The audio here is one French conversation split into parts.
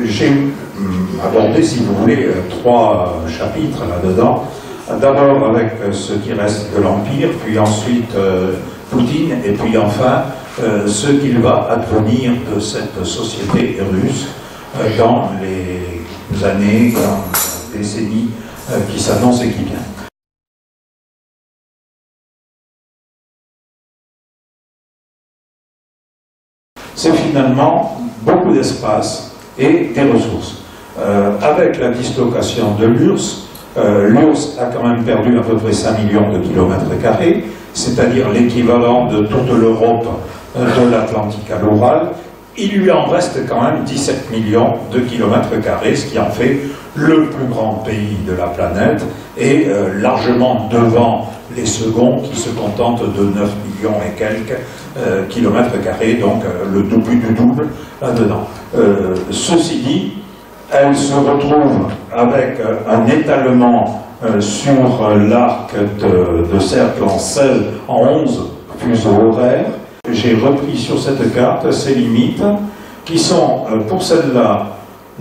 J'ai abordé, si vous voulez, trois chapitres là-dedans. D'abord avec ce qui reste de l'Empire, puis ensuite Poutine, et puis enfin ce qu'il va advenir de cette société russe dans les années, dans les décennies qui s'annoncent et qui viennent. C'est finalement beaucoup d'espace et des ressources. Avec la dislocation de l'URSS, l'URSS a quand même perdu à peu près 5 millions de kilomètres carrés, c'est-à-dire l'équivalent de toute l'Europe de l'Atlantique à l'Oural. Il lui en reste quand même 17 millions de kilomètres carrés, ce qui en fait le plus grand pays de la planète et largement devant les seconds qui se contentent de 9 millions et quelques kilomètres carrés, donc le double du double là-dedans. Ceci dit, elle se retrouve avec un étalement sur l'arc de cercle en 11 fuseaux horaires. J'ai repris sur cette carte ces limites qui sont, pour celle-là,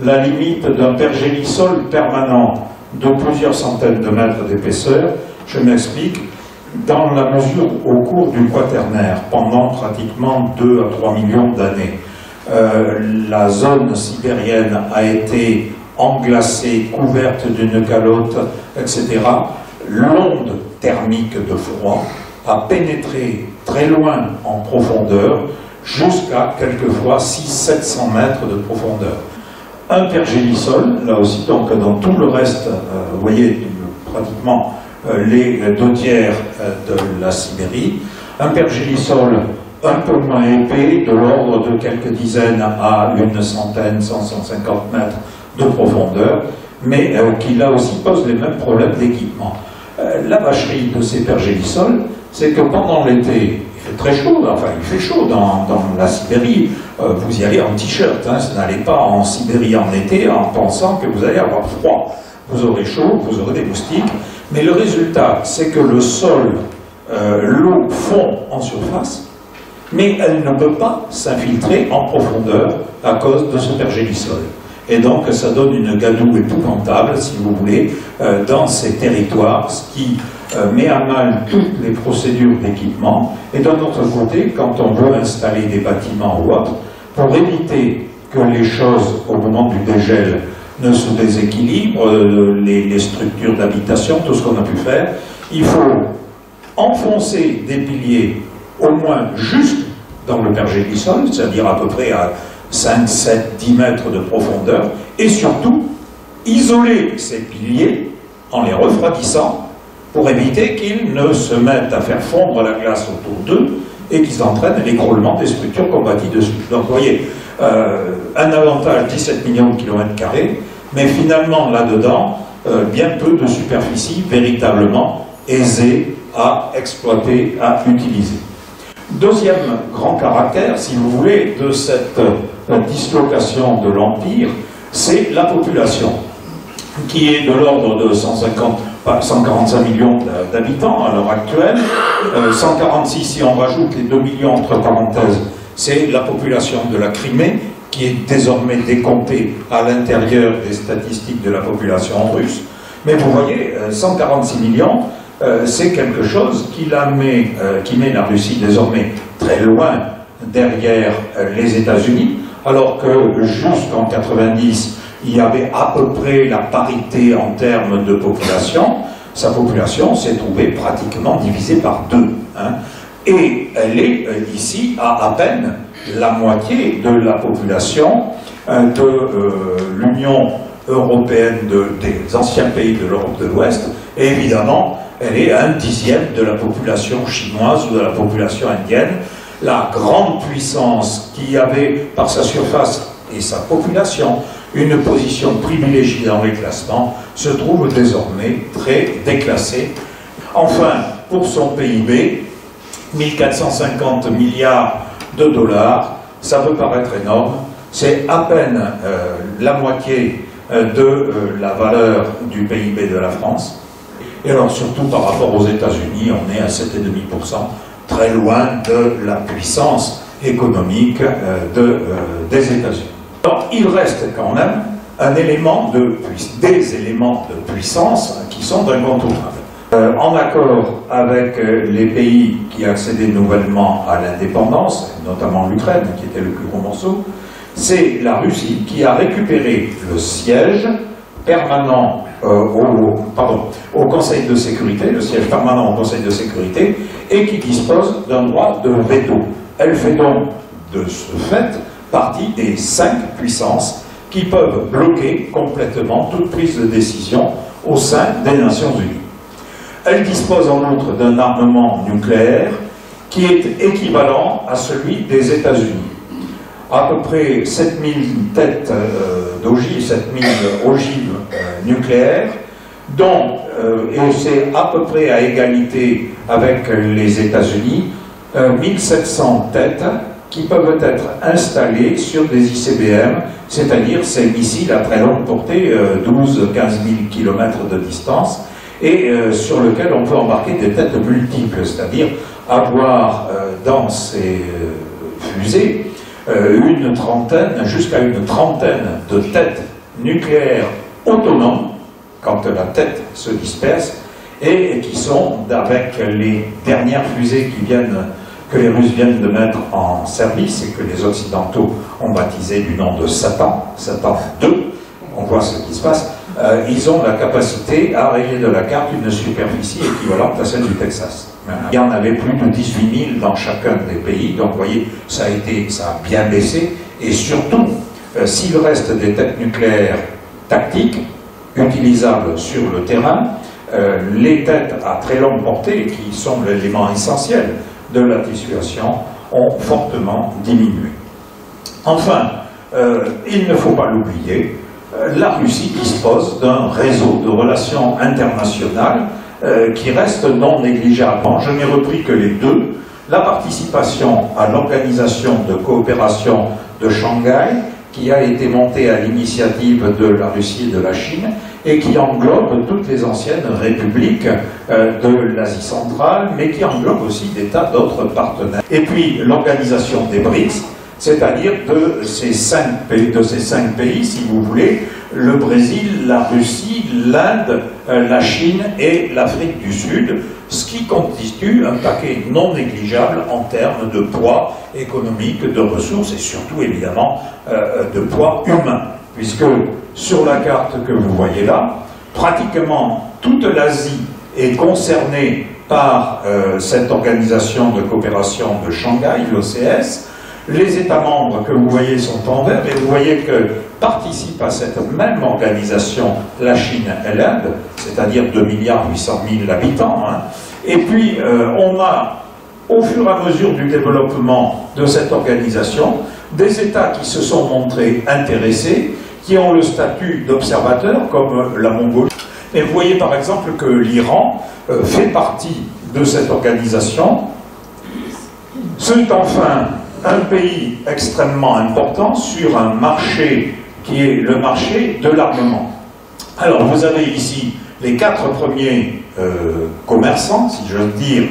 la limite d'un pergélisol permanent de plusieurs centaines de mètres d'épaisseur. Je m'explique. Dans la mesure au cours du Quaternaire, pendant pratiquement 2 à 3 millions d'années, la zone sibérienne a été englacée, couverte d'une calotte, etc. L'onde thermique de froid a pénétré très loin en profondeur, jusqu'à quelquefois 600-700 mètres de profondeur. Un pergélisol, là aussi, donc dans tout le reste, vous voyez, pratiquement les 2 tiers de la Sibérie, un pergélisol un peu moins épais, de l'ordre de quelques dizaines à une centaine, 100-150 mètres de profondeur, mais qui là aussi pose les mêmes problèmes d'équipement. La vacherie de ces pergélisols, c'est que pendant l'été, il fait très chaud, enfin il fait chaud dans la Sibérie, vous y allez en t-shirt, hein, n'allez pas en Sibérie en été en pensant que vous allez avoir froid. Vous aurez chaud, vous aurez des moustiques, mais le résultat, c'est que le sol, l'eau fond en surface, mais elle ne peut pas s'infiltrer en profondeur à cause de ce pergélisol. Et donc ça donne une gadoue épouvantable, si vous voulez, dans ces territoires, ce qui met à mal toutes les procédures d'équipement. Et d'un autre côté, quand on veut installer des bâtiments ou autres, pour éviter que les choses, au moment du dégel, ne se déséquilibrent, les structures d'habitation, tout ce qu'on a pu faire, il faut enfoncer des piliers au moins juste dans le pergélisol, c'est-à-dire à peu près à 5, 7, 10 mètres de profondeur, et surtout isoler ces piliers en les refroidissant pour éviter qu'ils ne se mettent à faire fondre la glace autour d'eux et qu'ils entraînent l'écroulement des structures qu'on bâtit dessus. Donc vous voyez, un avantage, 17 millions de kilomètres carrés, mais finalement là-dedans, bien peu de superficie véritablement aisée à exploiter, à utiliser. Deuxième grand caractère, si vous voulez, de cette dislocation de l'Empire, c'est la population, qui est de l'ordre de 145 millions d'habitants à l'heure actuelle, 146 si on rajoute les 2 millions entre parenthèses, c'est la population de la Crimée, qui est désormais décomptée à l'intérieur des statistiques de la population russe. Mais vous voyez, 146 millions, c'est quelque chose qui met la Russie désormais très loin derrière les États-Unis, alors que jusqu'en 90, il y avait à peu près la parité en termes de population. Sa population s'est trouvée pratiquement divisée par 2. Hein. Et elle est ici à peine la moitié de la population de l'Union européenne, des anciens pays de l'Europe de l'Ouest, et évidemment, elle est à 1/10 de la population chinoise ou de la population indienne. La grande puissance qui avait, par sa surface et sa population, une position privilégiée dans les classements, se trouve désormais très déclassée. Enfin, pour son PIB, 1450 milliards de dollars, ça peut paraître énorme, c'est à peine la moitié de la valeur du PIB de la France. Et alors surtout par rapport aux États-Unis, on est à 7,5%, très loin de la puissance économique des États-Unis. Alors, il reste quand même des éléments de puissance qui sont incontournables. En accord avec les pays qui accédaient nouvellement à l'indépendance, notamment l'Ukraine, qui était le plus gros morceau, c'est la Russie qui a récupéré le siège permanent au Conseil de sécurité, le siège permanent au Conseil de sécurité, et qui dispose d'un droit de veto. Elle fait donc, de ce fait, partie des 5 puissances qui peuvent bloquer complètement toute prise de décision au sein des Nations Unies. Elle dispose en outre d'un armement nucléaire qui est équivalent à celui des États-Unis. À peu près 7000 têtes d'ogives, 7000 ogives nucléaires, dont, et c'est à peu près à égalité avec les États-Unis, 1700 têtes qui peuvent être installées sur des ICBM, c'est-à-dire ces missiles à très longue portée, 12-15 000 km de distance, et sur lequel on peut embarquer des têtes multiples, c'est-à-dire avoir dans ces fusées une trentaine, jusqu'à une trentaine de têtes nucléaires autonomes, quand la tête se disperse, et qui sont, avec les dernières fusées que les Russes viennent de mettre en service, et que les Occidentaux ont baptisé du nom de Satan, Satan 2, on voit ce qui se passe, ils ont la capacité à rayer de la carte une superficie équivalente à celle du Texas. Il y en avait plus de 18 000 dans chacun des pays, donc vous voyez, ça a bien baissé, et surtout, s'il reste des têtes nucléaires tactiques, utilisables sur le terrain, les têtes à très longue portée, qui sont l'élément essentiel de la dissuasion, ont fortement diminué. Enfin, il ne faut pas l'oublier, la Russie dispose d'un réseau de relations internationales qui reste non négligeable. Je n'ai repris que les deux. La participation à l'organisation de coopération de Shanghai, qui a été montée à l'initiative de la Russie et de la Chine, et qui englobe toutes les anciennes républiques de l'Asie centrale, mais qui englobe aussi des tas d'autres partenaires. Et puis l'organisation des BRICS, c'est-à-dire de ces 5 pays, si vous voulez, le Brésil, la Russie, l'Inde, la Chine et l'Afrique du Sud, ce qui constitue un paquet non négligeable en termes de poids économique, de ressources et surtout évidemment de poids humain. Puisque sur la carte que vous voyez là, pratiquement toute l'Asie est concernée par cette organisation de coopération de Shanghai, l'OCS. Les États membres que vous voyez sont en vert, et vous voyez que participent à cette même organisation la Chine et l'Inde, c'est-à-dire 2,8 milliards habitants. Hein. Et puis, on a, au fur et à mesure du développement de cette organisation, des États qui se sont montrés intéressés, qui ont le statut d'observateur, comme la Mongolie. Et vous voyez par exemple que l'Iran fait partie de cette organisation. C'est enfin un pays extrêmement important sur un marché qui est le marché de l'armement. Alors vous avez ici les 4 premiers commerçants, si j'ose dire,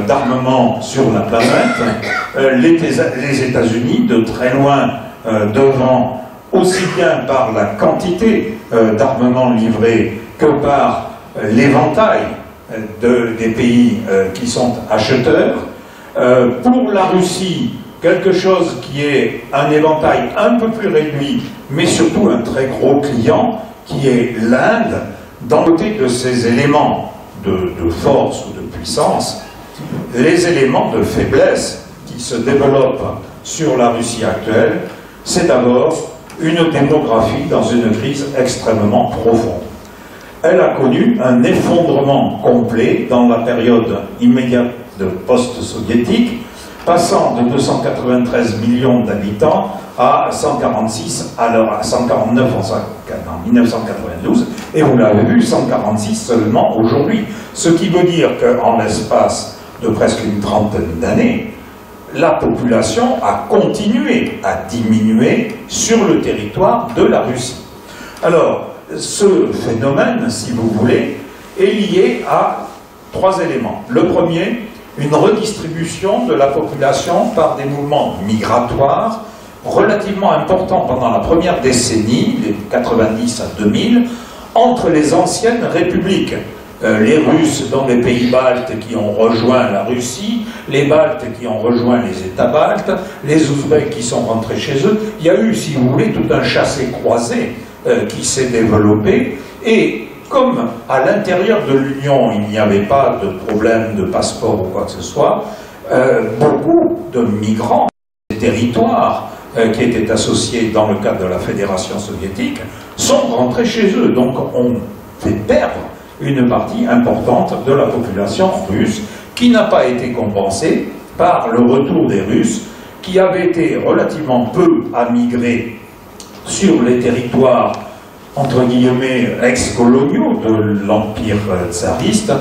d'armement sur la planète, les États-Unis, de très loin devant, aussi bien par la quantité d'armement livré que par l'éventail des pays qui sont acheteurs. Pour la Russie, quelque chose qui est un éventail un peu plus réduit, mais surtout un très gros client, qui est l'Inde. Dans le côté de ces éléments de force ou de puissance, les éléments de faiblesse qui se développent sur la Russie actuelle, c'est d'abord une démographie dans une crise extrêmement profonde. Elle a connu un effondrement complet dans la période immédiate de post-soviétique, passant de 293 millions d'habitants à 146, alors à 149 en 1992, et vous l'avez vu, 146 seulement aujourd'hui. Ce qui veut dire qu'en l'espace de presque une trentaine d'années, la population a continué à diminuer sur le territoire de la Russie. Alors, ce phénomène, si vous voulez, est lié à 3 éléments. Le premier, une redistribution de la population par des mouvements migratoires relativement important pendant la première décennie, les 90 à 2000, entre les anciennes républiques. Les Russes dans les pays baltes qui ont rejoint la Russie, les Baltes qui ont rejoint les États baltes, les Ouzbeks qui sont rentrés chez eux. Il y a eu, si vous voulez, tout un chassé-croisé qui s'est développé. Et comme à l'intérieur de l'Union, il n'y avait pas de problème de passeport ou quoi que ce soit, beaucoup de migrants des territoires qui étaient associés dans le cadre de la Fédération soviétique sont rentrés chez eux. Donc on fait perdre une partie importante de la population russe qui n'a pas été compensée par le retour des Russes qui avaient été relativement peu à migrer sur les territoires entre guillemets ex-coloniaux de l'Empire tsariste,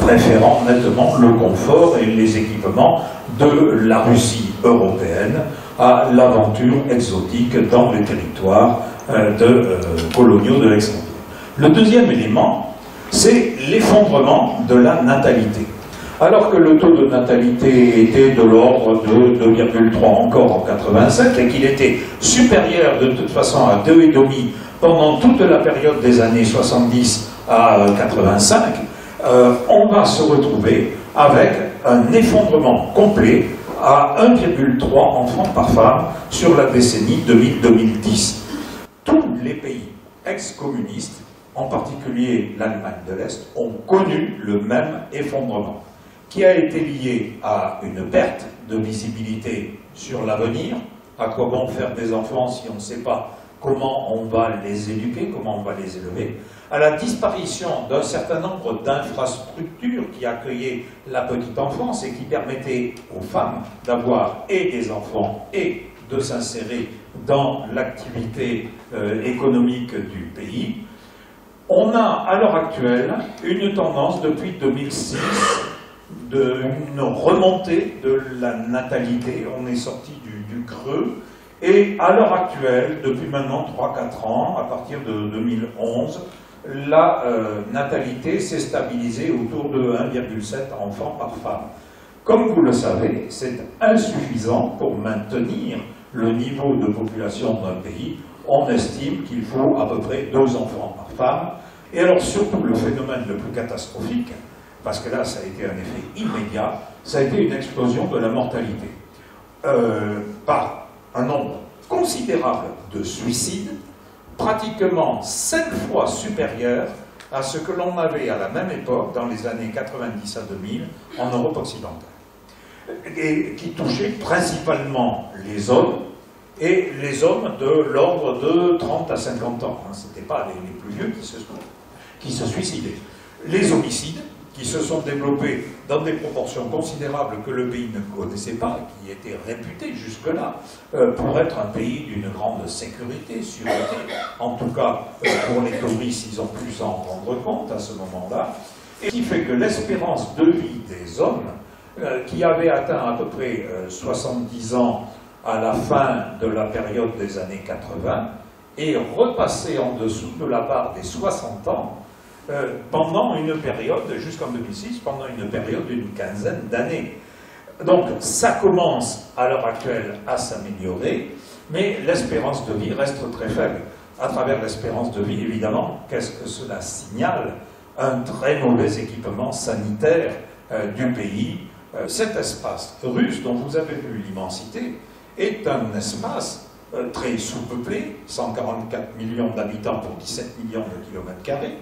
préférant nettement le confort et les équipements de la Russie européenne à l'aventure exotique dans les territoires coloniaux de l'ex-empire. Le deuxième élément, c'est l'effondrement de la natalité. Alors que le taux de natalité était de l'ordre de 2,3 encore en 87 et qu'il était supérieur de toute façon à 2,5 pendant toute la période des années 70 à 85, on va se retrouver avec un effondrement complet à 1,3 enfants par femme sur la décennie 2000-2010. Tous les pays ex-communistes, en particulier l'Allemagne de l'Est, ont connu le même effondrement, qui a été lié à une perte de visibilité sur l'avenir. À quoi bon faire des enfants si on ne sait pas comment on va les éduquer, comment on va les élever, à la disparition d'un certain nombre d'infrastructures qui accueillaient la petite enfance et qui permettaient aux femmes d'avoir et des enfants et de s'insérer dans l'activité économique du pays. On a à l'heure actuelle une tendance depuis 2006 d'une remontée de la natalité. On est sorti du creux et à l'heure actuelle, depuis maintenant 3-4 ans, à partir de 2011, la natalité s'est stabilisée autour de 1,7 enfants par femme. Comme vous le savez, c'est insuffisant pour maintenir le niveau de population d'un pays. On estime qu'il faut à peu près 2 enfants par femme. Et alors surtout le phénomène le plus catastrophique, parce que là ça a été un effet immédiat, ça a été une explosion de la mortalité. Par un nombre considérable de suicides, pratiquement 7 fois supérieur à ce que l'on avait à la même époque, dans les années 90 à 2000, en Europe occidentale. Et qui touchait principalement les hommes, et les hommes de l'ordre de 30 à 50 ans. Ce n'étaient pas les plus vieux qui se suicidaient. Les homicides, qui se sont développés dans des proportions considérables que le pays ne connaissait pas, qui était réputé jusque-là pour être un pays d'une grande sécurité, sûreté. En tout cas, pour les touristes, ils ont pu s'en rendre compte à ce moment-là. Et ce qui fait que l'espérance de vie des hommes, qui avait atteint à peu près 70 ans à la fin de la période des années 80, est repassée en dessous de la barre des 60 ans pendant une période, jusqu'en 2006, pendant une période d'une quinzaine d'années. Donc ça commence à l'heure actuelle à s'améliorer, mais l'espérance de vie reste très faible. À travers l'espérance de vie, évidemment, qu'est-ce que cela signale? Un très mauvais équipement sanitaire du pays. Cet espace russe, dont vous avez vu l'immensité, est un espace très sous-peuplé, 144 millions d'habitants pour 17 millions de kilomètres carrés,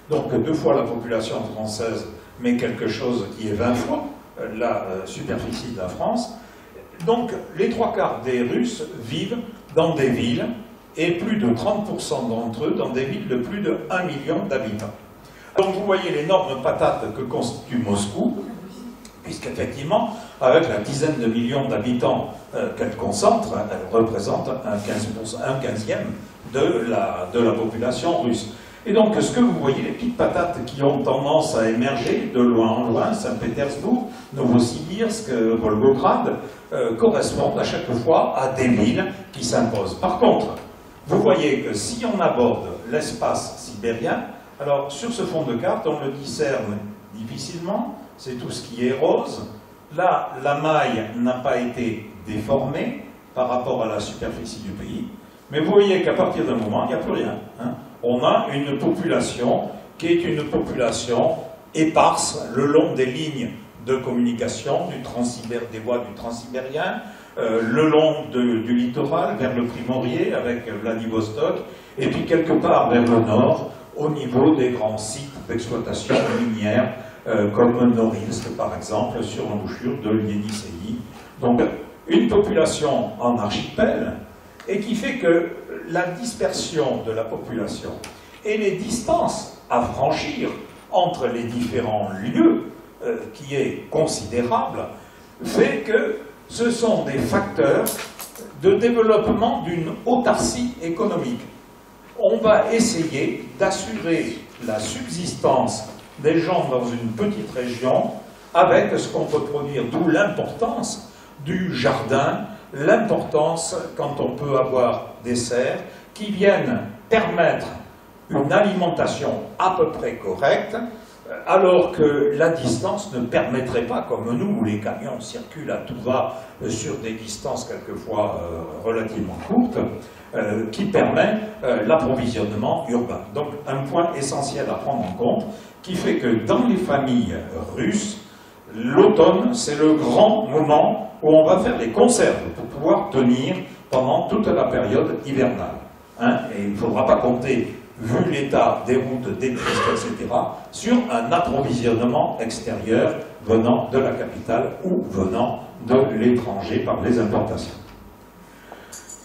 donc 2 fois la population française, mais quelque chose qui est 20 fois la superficie de la France. Donc les 3/4 des Russes vivent dans des villes, et plus de 30% d'entre eux dans des villes de plus de 1 million d'habitants. Donc vous voyez l'énorme patate que constitue Moscou, puisqu'effectivement, avec la dizaine de millions d'habitants qu'elle concentre, elle représente un quinzième de la population russe. Et donc, ce que vous voyez, les petites patates qui ont tendance à émerger de loin en loin, Saint-Pétersbourg, Novosibirsk, Volgograd, correspondent à chaque fois à des villes qui s'imposent. Par contre, vous voyez que si on aborde l'espace sibérien, alors sur ce fond de carte, on le discerne difficilement, c'est tout ce qui est rose. Là, la maille n'a pas été déformée, par rapport à la superficie du pays. Mais vous voyez qu'à partir d'un moment, il n'y a plus rien. Hein. On a une population qui est une population éparse le long des lignes de communication, des voies du transsibérien, le long du littoral, vers le Primorié, avec Vladivostok, et puis quelque part vers le nord, au niveau des grands sites d'exploitation minière, comme Norilsk, par exemple, sur l'embouchure de l'Ienisseï. Donc, une population en archipel, et qui fait que la dispersion de la population et les distances à franchir entre les différents lieux, qui est considérable, fait que ce sont des facteurs de développement d'une autarcie économique. On va essayer d'assurer la subsistance des gens dans une petite région avec ce qu'on peut produire, d'où l'importance du jardin, l'importance quand on peut avoir des serres qui viennent permettre une alimentation à peu près correcte, alors que la distance ne permettrait pas, comme nous, où les camions circulent à tout va sur des distances quelquefois relativement courtes, qui permet l'approvisionnement urbain. Donc un point essentiel à prendre en compte, qui fait que dans les familles russes, l'automne, c'est le grand moment où on va faire les conserves pour pouvoir tenir pendant toute la période hivernale. Hein, et il ne faudra pas compter, vu l'état des routes, des pistes, etc., sur un approvisionnement extérieur venant de la capitale ou venant de l'étranger par les importations.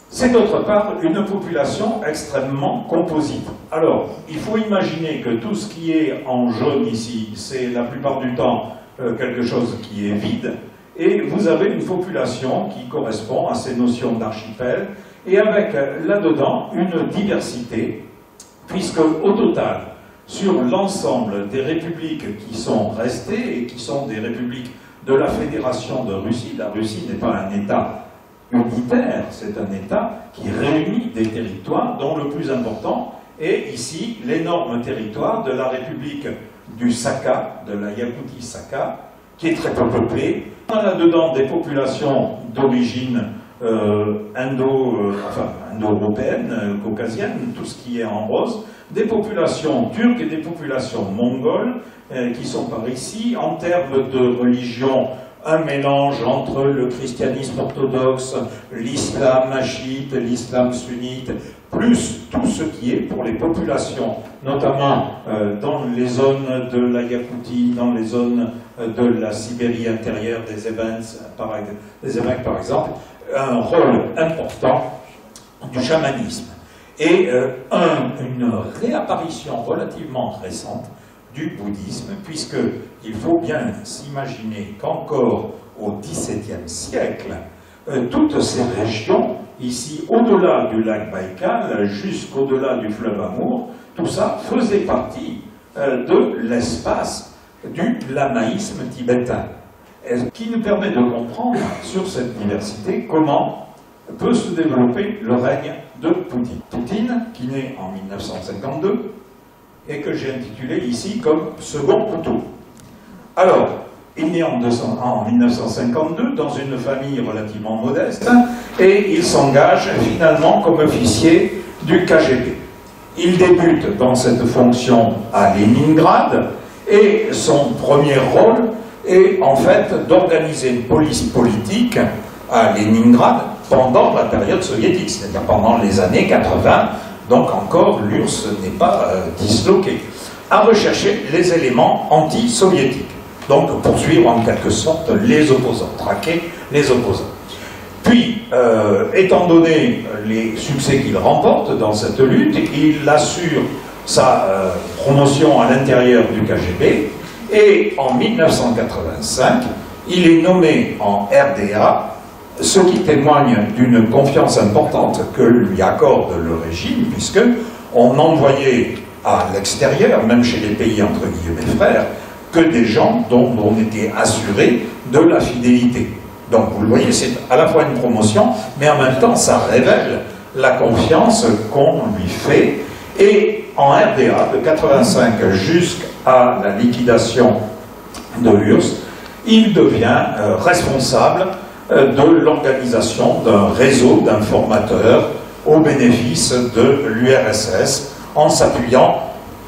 C'est d'autre part une population extrêmement composite. Alors, il faut imaginer que tout ce qui est en jaune ici, c'est la plupart du temps quelque chose qui est vide, et vous avez une population qui correspond à ces notions d'archipel, et avec là-dedans une diversité, puisque au total, sur l'ensemble des républiques qui sont restées, et qui sont des républiques de la Fédération de Russie, la Russie n'est pas un État unitaire, c'est un État qui réunit des territoires, dont le plus important est ici l'énorme territoire de la République du Sakha, de la Yakoutie-Sakha, qui est très peu peuplée. On a là-dedans des populations d'origine indo-européenne, caucasienne, tout ce qui est en rose, des populations turques et des populations mongoles qui sont par ici. En termes de religion, un mélange entre le christianisme orthodoxe, l'islam chiite, l'islam sunnite, plus tout ce qui est pour les populations, notamment dans les zones de la Yakoutie, dans les zones de la Sibérie intérieure, des Évenks par exemple, un rôle important du chamanisme. Et une réapparition relativement récente du bouddhisme, puisqu'il faut bien s'imaginer qu'encore au XVIIe siècle, toutes ces régions, ici au-delà du lac Baïkal, jusqu'au-delà du fleuve Amour, tout ça faisait partie de l'espace du lamaïsme tibétain, qui nous permet de comprendre sur cette diversité comment peut se développer le règne de Poutine. Poutine, qui naît en 1952, et que j'ai intitulé ici comme second couteau. Alors, il naît en 1952 dans une famille relativement modeste et il s'engage finalement comme officier du KGB. Il débute dans cette fonction à Leningrad et son premier rôle est en fait d'organiser une police politique à Leningrad pendant la période soviétique, c'est-à-dire pendant les années 80. Donc encore, l'URSS n'est pas disloquée, à rechercher les éléments anti-soviétiques. Donc poursuivre en quelque sorte les opposants, traquer les opposants. Puis, étant donné les succès qu'il remporte dans cette lutte, il assure sa promotion à l'intérieur du KGB, et en 1985, il est nommé en RDA, ce qui témoigne d'une confiance importante que lui accorde le régime, puisqu'on n'envoyait à l'extérieur, même chez les pays entre guillemets frères, que des gens dont on était assuré de la fidélité. Donc vous le voyez, c'est à la fois une promotion, mais en même temps ça révèle la confiance qu'on lui fait. Et en RDA, de 85 jusqu'à la liquidation de l'URSS, il devient responsable de l'organisation d'un réseau d'informateurs au bénéfice de l'URSS, en s'appuyant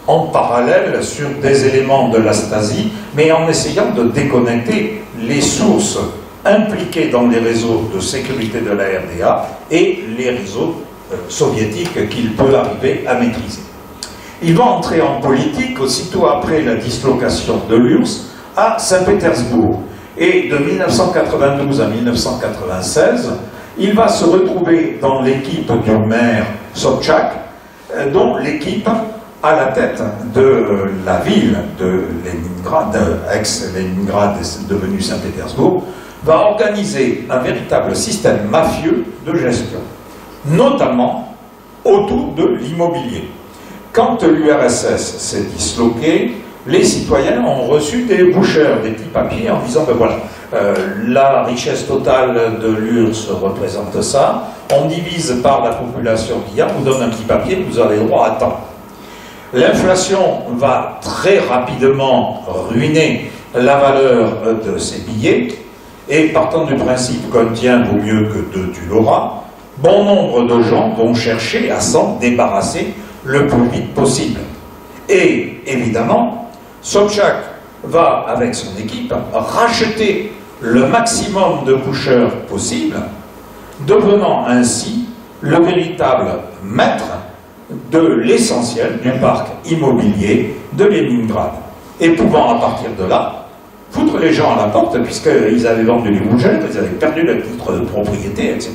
en parallèle sur des éléments de la Stasi, mais en essayant de déconnecter les sources impliquées dans les réseaux de sécurité de la RDA et les réseaux soviétiques qu'il peut arriver à maîtriser. Il va entrer en politique aussitôt après la dislocation de l'URSS à Saint-Pétersbourg. Et de 1992 à 1996, il va se retrouver dans l'équipe du maire Sobchak, dont l'équipe, à la tête de la ville de Leningrad, ex-Leningrad devenu Saint-Pétersbourg, va organiser un véritable système mafieux de gestion, notamment autour de l'immobilier. Quand l'URSS s'est disloquée, les citoyens ont reçu des boucheurs, des petits papiers en disant ben voilà, la richesse totale de l'URSS représente ça, on divise par la population qu'il y a, on vous donne un petit papier, vous avez droit à tant. L'inflation va très rapidement ruiner la valeur de ces billets, et partant du principe qu'un tien vaut mieux que deux tu l'auras, bon nombre de gens vont chercher à s'en débarrasser le plus vite possible. Et évidemment, Sobchak va, avec son équipe, racheter le maximum de boucheurs possible, devenant ainsi le véritable maître de l'essentiel du parc immobilier de Leningrad. Et pouvant, à partir de là, foutre les gens à la porte, puisqu'ils avaient vendu les bouchères, ils avaient perdu le titre de propriété, etc.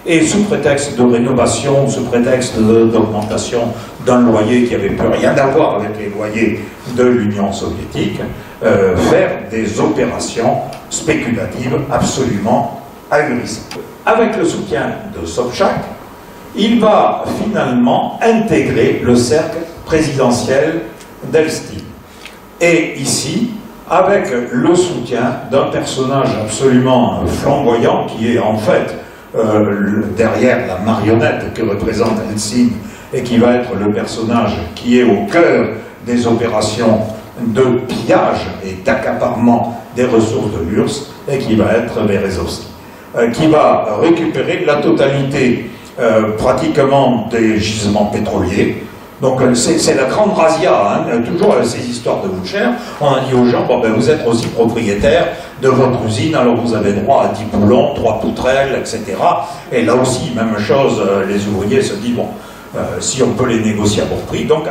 Et sous prétexte de rénovation, sous prétexte d'augmentation d'un loyer qui n'avait plus rien à voir avec les loyers de l'Union soviétique, faire des opérations spéculatives absolument ahurissantes. Avec le soutien de Sobchak, il va finalement intégrer le cercle présidentiel d'Elstine. Et ici, avec le soutien d'un personnage absolument flamboyant qui est en fait derrière la marionnette que représente Eltsine et qui va être le personnage qui est au cœur des opérations de pillage et d'accaparement des ressources de l'URSS, et qui va être Berezovsky, qui va récupérer la totalité pratiquement des gisements pétroliers. Donc c'est la grande razzia, hein, toujours avec ces histoires de bouchères. On a dit aux gens, bon, ben, vous êtes aussi propriétaire de votre usine, alors vous avez droit à 10 boulons, 3 poutrelles, etc. Et là aussi, même chose, les ouvriers se disent, bon, si on peut les négocier à bon prix. Donc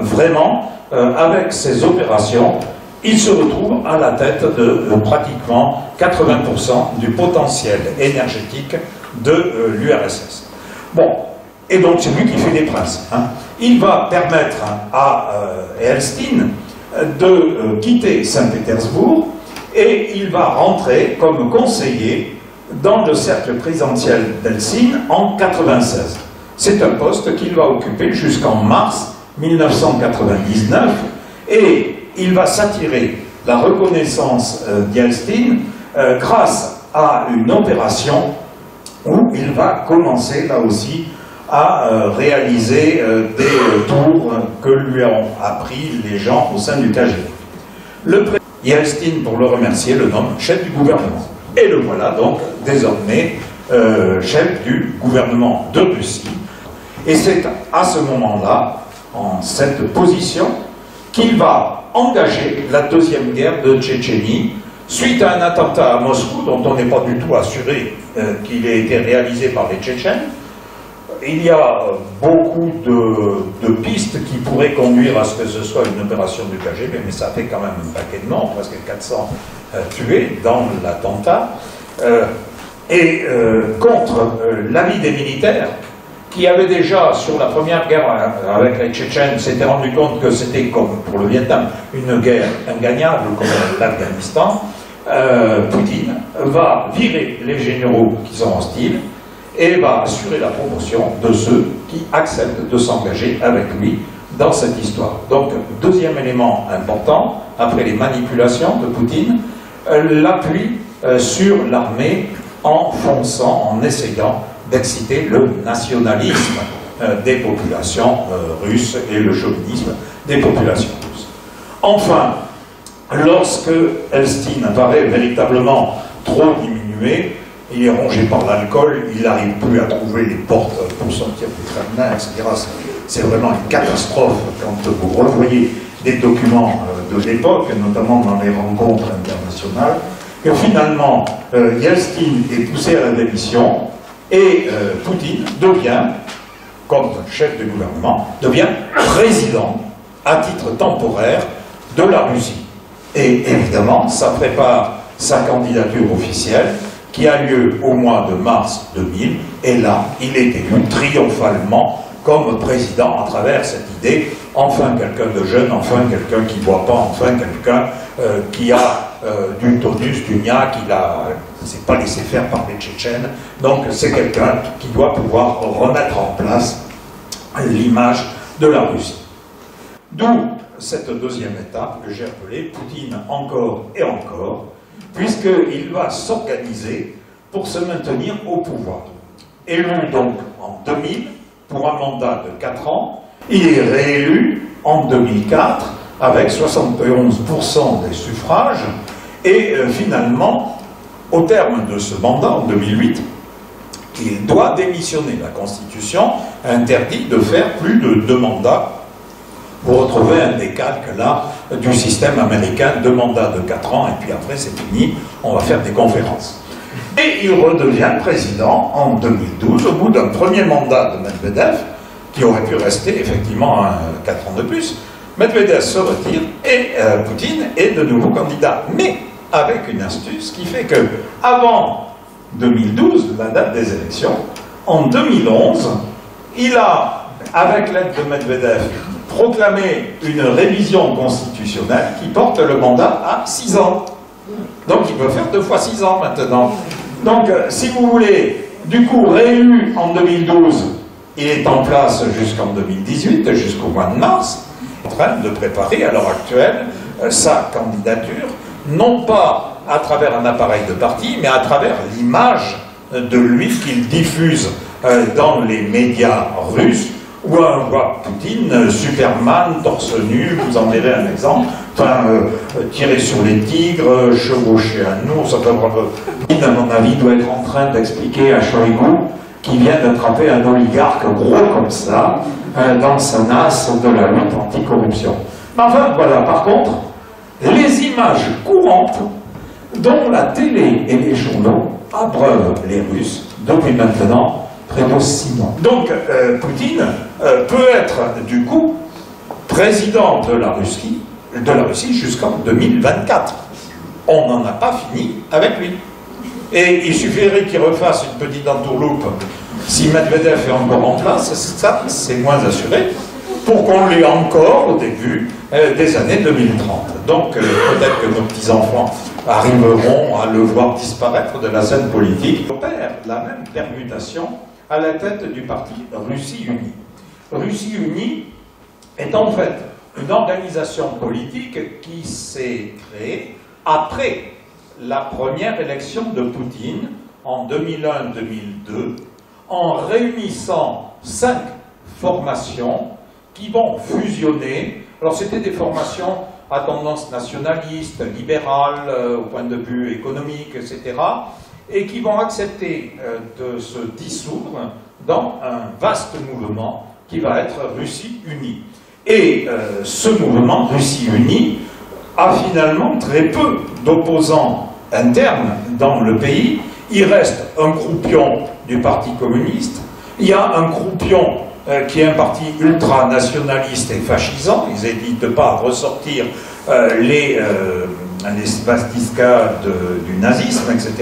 vraiment, avec ces opérations, il se retrouve à la tête de pratiquement 80% du potentiel énergétique de l'URSS. Bon, et donc c'est lui qui fait des princes. Hein. Il va permettre à Eltsine de quitter Saint-Pétersbourg et il va rentrer comme conseiller dans le cercle présidentiel d'Eltsine en 1996. C'est un poste qu'il va occuper jusqu'en mars 1999 et il va s'attirer la reconnaissance d'Eltsine grâce à une opération où il va commencer là aussi à réaliser des tours que lui ont appris les gens au sein du KGB. Le président Eltsine, pour le remercier, le nomme chef du gouvernement. Et le voilà donc désormais chef du gouvernement de Russie. Et c'est à ce moment-là, en cette position, qu'il va engager la deuxième guerre de Tchétchénie, suite à un attentat à Moscou, dont on n'est pas du tout assuré qu'il ait été réalisé par les Tchétchènes. Il y a beaucoup de pistes qui pourraient conduire à ce que ce soit une opération du KGB, mais ça fait quand même un paquet de morts, presque 400 tués dans l'attentat, contre l'avis des militaires, qui avaient déjà, sur la première guerre avec les Tchétchènes, s'étaient rendu compte que c'était, comme pour le Vietnam, une guerre ingagnable, comme l'Afghanistan. Poutine va virer les généraux qui sont hostiles et va assurer la promotion de ceux qui acceptent de s'engager avec lui dans cette histoire. Donc, deuxième élément important, après les manipulations de Poutine, l'appui sur l'armée en fonçant, en essayant d'exciter le nationalisme des populations russes et le chauvinisme des populations russes. Enfin, lorsque Eltsine paraît véritablement trop diminué, diminué, il est rongé par l'alcool, il n'arrive plus à trouver les portes pour sortir du Kremlin, etc. C'est vraiment une catastrophe quand vous revoyez des documents de l'époque, notamment dans les rencontres internationales, que finalement Yeltsin est poussé à la démission et Poutine devient, comme chef du gouvernement, devient président à titre temporaire de la Russie. Et évidemment, ça prépare sa candidature officielle qui a lieu au mois de mars 2000, et là, il est élu triomphalement comme président à travers cette idée, enfin quelqu'un de jeune, enfin quelqu'un qui ne boit pas, enfin quelqu'un qui a du tonus, du gna, qui ne s'est pas laissé faire par les Tchétchènes, donc c'est quelqu'un qui doit pouvoir remettre en place l'image de la Russie. D'où cette deuxième étape que j'ai appelée Poutine encore et encore, puisqu'il va s'organiser pour se maintenir au pouvoir. Élu donc en 2000 pour un mandat de 4 ans, il est réélu en 2004 avec 71% des suffrages et finalement, au terme de ce mandat en 2008, il doit démissionner. La Constitution interdit de faire plus de 2 mandats. Vous retrouvez un décalque là du système américain, 2 mandats de 4 ans, et puis après c'est fini, on va faire des conférences. Et il redevient président en 2012, au bout d'un premier mandat de Medvedev, qui aurait pu rester effectivement 4 ans de plus. Medvedev se retire et Poutine est de nouveau candidat. Mais avec une astuce qui fait que, avant 2012, la date des élections, en 2011, il a, avec l'aide de Medvedev, proclamé une révision constitutionnelle qui porte le mandat à 6 ans. Donc il peut faire 2 fois 6 ans maintenant. Donc si vous voulez, du coup, réélu en 2012, il est en place jusqu'en 2018, jusqu'au mois de mars, en train de préparer à l'heure actuelle sa candidature, non pas à travers un appareil de parti, mais à travers l'image de lui qu'il diffuse dans les médias russes, où on voit Poutine, Superman, torse nu, vous en verrez un exemple, enfin, tirer sur les tigres, chevaucher un ours, Poutine, à mon avis, doit être en train d'expliquer à Shoigu qui vient d'attraper un oligarque gros comme ça, dans sa nasse de la lutte anticorruption. Mais enfin, voilà, par contre, les images courantes dont la télé et les journaux abreuvent les Russes depuis maintenant près de 6 mois. Donc, Poutine peut être, du coup, président de la Russie jusqu'en 2024. On n'en a pas fini avec lui. Et il suffirait qu'il refasse une petite entourloupe, si Medvedev est encore en place, ça c'est moins assuré, pour qu'on l'ait encore au début des années 2030. Donc peut-être que nos petits-enfants arriveront à le voir disparaître de la scène politique. On opère la même permutation à la tête du parti Russie Unie. Russie Unie est en fait une organisation politique qui s'est créée après la première élection de Poutine en 2001-2002, en réunissant 5 formations qui vont fusionner. Alors c'était des formations à tendance nationaliste, libérale, au point de vue économique, etc., et qui vont accepter de se dissoudre dans un vaste mouvement qui va être Russie Unie. Et ce mouvement Russie Unie a finalement très peu d'opposants internes dans le pays. Il reste un croupion du Parti communiste, il y a un croupion qui est un parti ultranationaliste et fascisant, ils n'hésitent pas à ressortir les svastiskas du nazisme, etc.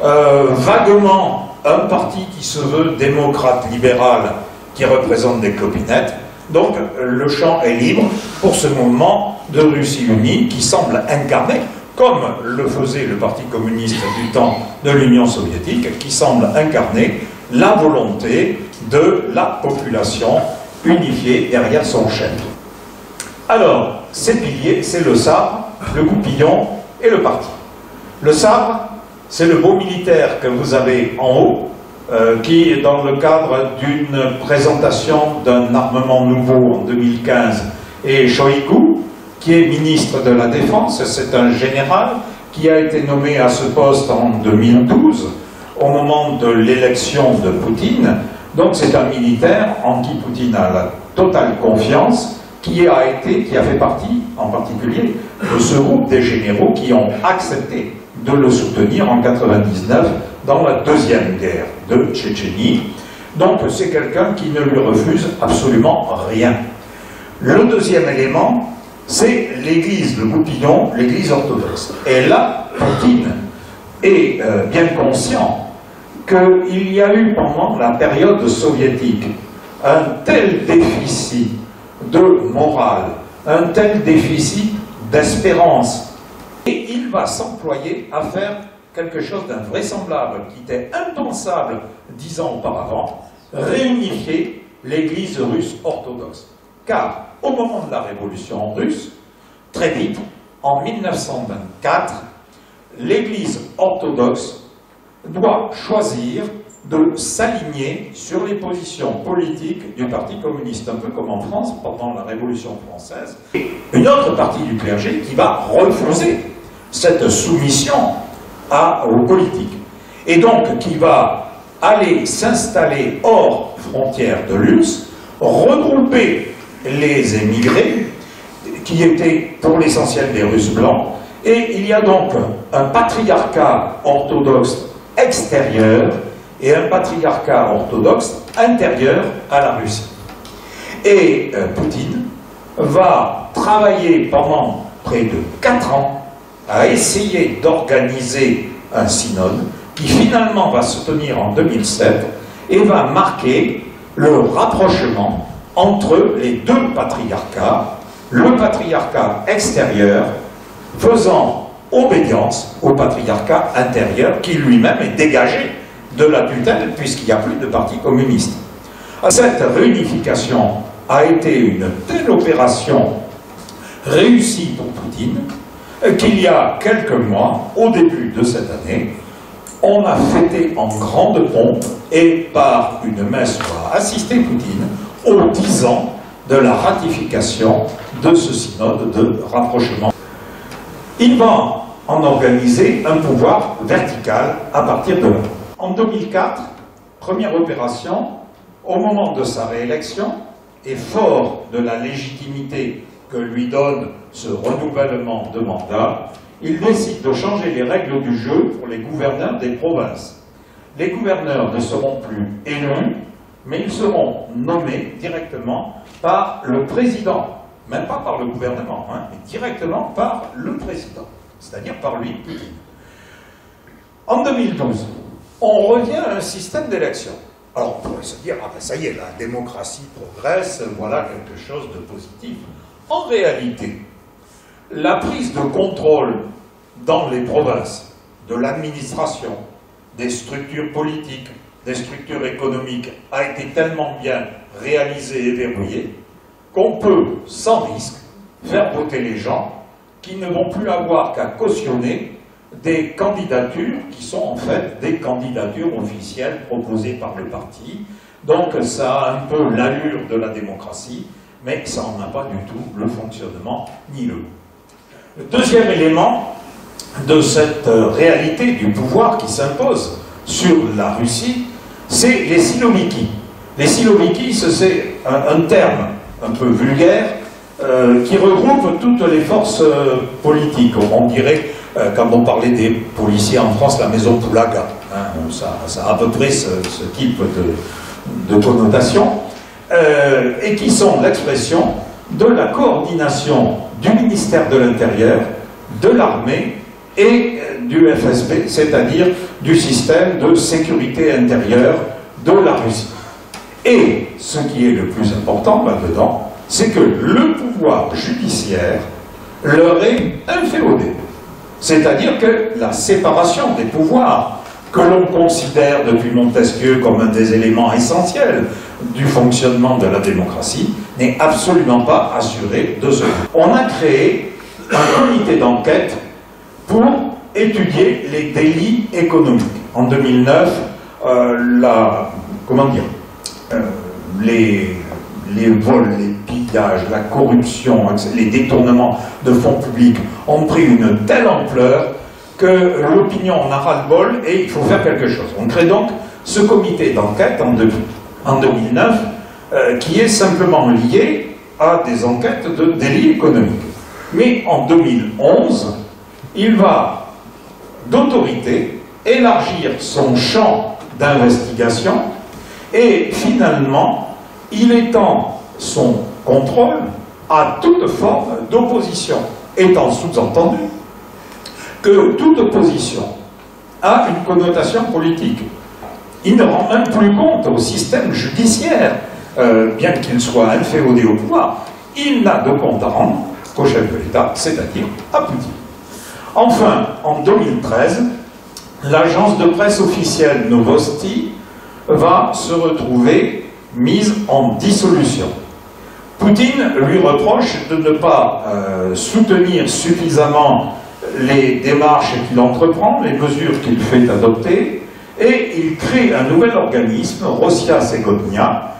Vaguement, un parti qui se veut démocrate libéral, qui représente des clopinettes. Donc le champ est libre pour ce mouvement de Russie Unie qui semble incarner, comme le faisait le Parti communiste du temps de l'Union soviétique, qui semble incarner la volonté de la population unifiée derrière son chef. Alors, ces piliers, c'est le sabre, le goupillon et le parti. Le sabre, c'est le beau militaire que vous avez en haut, qui est dans le cadre d'une présentation d'un armement nouveau en 2015, et Shoigu, qui est ministre de la Défense, c'est un général qui a été nommé à ce poste en 2012, au moment de l'élection de Poutine. Donc c'est un militaire en qui Poutine a la totale confiance, qui a fait partie, en particulier, de ce groupe des généraux qui ont accepté de le soutenir en 1999 dans la deuxième guerre de Tchétchénie. Donc c'est quelqu'un qui ne lui refuse absolument rien. Le deuxième élément, c'est l'Église, le goupillon, l'Église orthodoxe. Et là, Poutine est bien conscient qu'il y a eu pendant la période soviétique un tel déficit de morale, un tel déficit d'espérance. Et il va s'employer à faire quelque chose d'invraisemblable, qui était impensable 10 ans auparavant, réunifier l'Église russe orthodoxe. Car au moment de la révolution russe, très vite, en 1924, l'Église orthodoxe doit choisir de s'aligner sur les positions politiques du Parti communiste, un peu comme en France pendant la Révolution française. Et une autre partie du clergé qui va refuser cette soumission aux politiques. Et donc qui va aller s'installer hors frontières de l'URSS, regrouper les émigrés, qui étaient pour l'essentiel des Russes blancs, et il y a donc un patriarcat orthodoxe extérieur et un patriarcat orthodoxe intérieur à la Russie. Et Poutine va travailler pendant près de 4 ans à essayer d'organiser un synode qui finalement va se tenir en 2007 et va marquer le rapprochement entre les deux patriarcats, le patriarcat extérieur faisant obédience au patriarcat intérieur qui lui-même est dégagé de la tutelle puisqu'il n'y a plus de parti communiste. Cette réunification a été une telle opération réussie pour Poutine qu'il y a quelques mois, au début de cette année, on a fêté en grande pompe et par une messe où a assisté Poutine aux 10 ans de la ratification de ce synode de rapprochement. Il va en organiser un pouvoir vertical à partir de là. En 2004, première opération, au moment de sa réélection, et fort de la légitimité que lui donne ce renouvellement de mandat, il décide de changer les règles du jeu pour les gouverneurs des provinces. Les gouverneurs ne seront plus élus, mais ils seront nommés directement par le président, même pas par le gouvernement, mais directement par le président, c'est-à-dire par lui, Poutine. En 2012, on revient à un système d'élection. Alors on pourrait se dire, ah ben ça y est, la démocratie progresse, voilà quelque chose de positif. En réalité, la prise de contrôle dans les provinces de l'administration, des structures politiques, des structures économiques a été tellement bien réalisée et verrouillée qu'on peut, sans risque, faire voter les gens qui ne vont plus avoir qu'à cautionner des candidatures qui sont en fait des candidatures officielles proposées par le parti. Donc ça a un peu l'allure de la démocratie, mais ça n'en a pas du tout le fonctionnement ni le. Le deuxième élément de cette réalité du pouvoir qui s'impose sur la Russie, c'est les siloviki. Les siloviki, c'est un terme un peu vulgaire qui regroupe toutes les forces politiques. On dirait, quand on parlait des policiers en France, la maison Poulaga. Hein, ça a à peu près ce type de connotation. Et qui sont l'expression de la coordination du ministère de l'Intérieur, de l'armée et du FSB, c'est-à-dire du système de sécurité intérieure de la Russie. Et ce qui est le plus important là-dedans, c'est que le pouvoir judiciaire leur est inféodé. C'est-à-dire que la séparation des pouvoirs, que l'on considère depuis Montesquieu comme un des éléments essentiels du fonctionnement de la démocratie, n'est absolument pas assurée de ce. On a créé un comité d'enquête pour étudier les délits économiques. En 2009, les vols, les pillages, la corruption, les détournements de fonds publics ont pris une telle ampleur que l'opinion en a ras-le-bol et il faut faire quelque chose. On crée donc ce comité d'enquête en 2009 qui est simplement lié à des enquêtes de délits économiques. Mais en 2011, il va d'autorité élargir son champ d'investigation et finalement, il étend son contrôle à toute forme d'opposition, étant sous-entendu que toute opposition a une connotation politique. Il ne rend même plus compte au système judiciaire, bien qu'il soit inféodé au pouvoir, il n'a de compte à rendre qu'au chef de l'État, c'est-à-dire à Poutine. Enfin, en 2013, l'agence de presse officielle Novosti va se retrouver mise en dissolution. Poutine lui reproche de ne pas soutenir suffisamment les démarches qu'il entreprend, les mesures qu'il fait adopter, et il crée un nouvel organisme, Rossia Segodnia,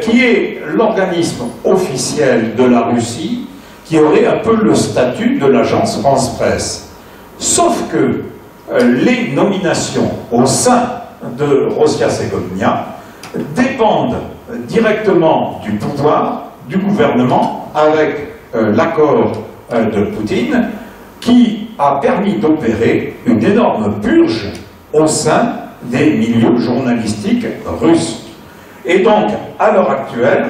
qui est l'organisme officiel de la Russie, qui aurait un peu le statut de l'agence France-Presse. Sauf que les nominations au sein de Rossia Segodnia dépendent directement du pouvoir, du gouvernement, avec l'accord de Poutine, qui a permis d'opérer une énorme purge au sein des milieux journalistiques russes. Et donc, à l'heure actuelle,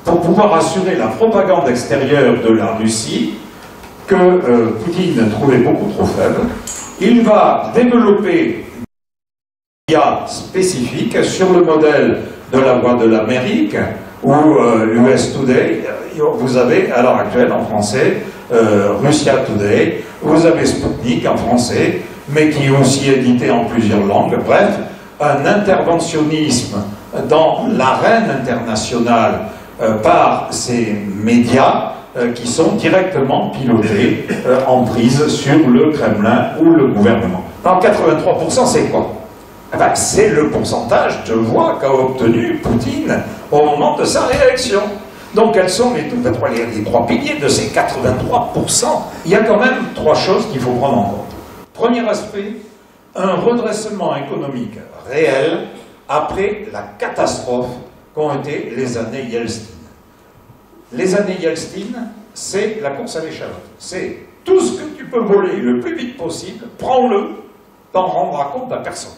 pour pouvoir assurer la propagande extérieure de la Russie, que Poutine trouvait beaucoup trop faible, il va développer des médias spécifiques sur le modèle de la Voix de l'Amérique ou US Today. Vous avez à l'heure actuelle en français Russia Today, vous avez Sputnik en français, mais qui est aussi édité en plusieurs langues. Bref, un interventionnisme dans l'arène internationale par ces médias qui sont directement pilotés en prise sur le Kremlin ou le gouvernement. Alors 83%, c'est quoi? Eh ben, c'est le pourcentage de voix qu'a obtenu Poutine au moment de sa réélection. Donc quels sont les trois piliers de ces 83%? Il y a quand même trois choses qu'il faut prendre en compte. Premier aspect, un redressement économique réel après la catastrophe qu'ont été les années Yeltsin. Les années Yeltsin, c'est la course à l'échalote. C'est tout ce que tu peux voler le plus vite possible, prends-le, t'en rendras compte à personne.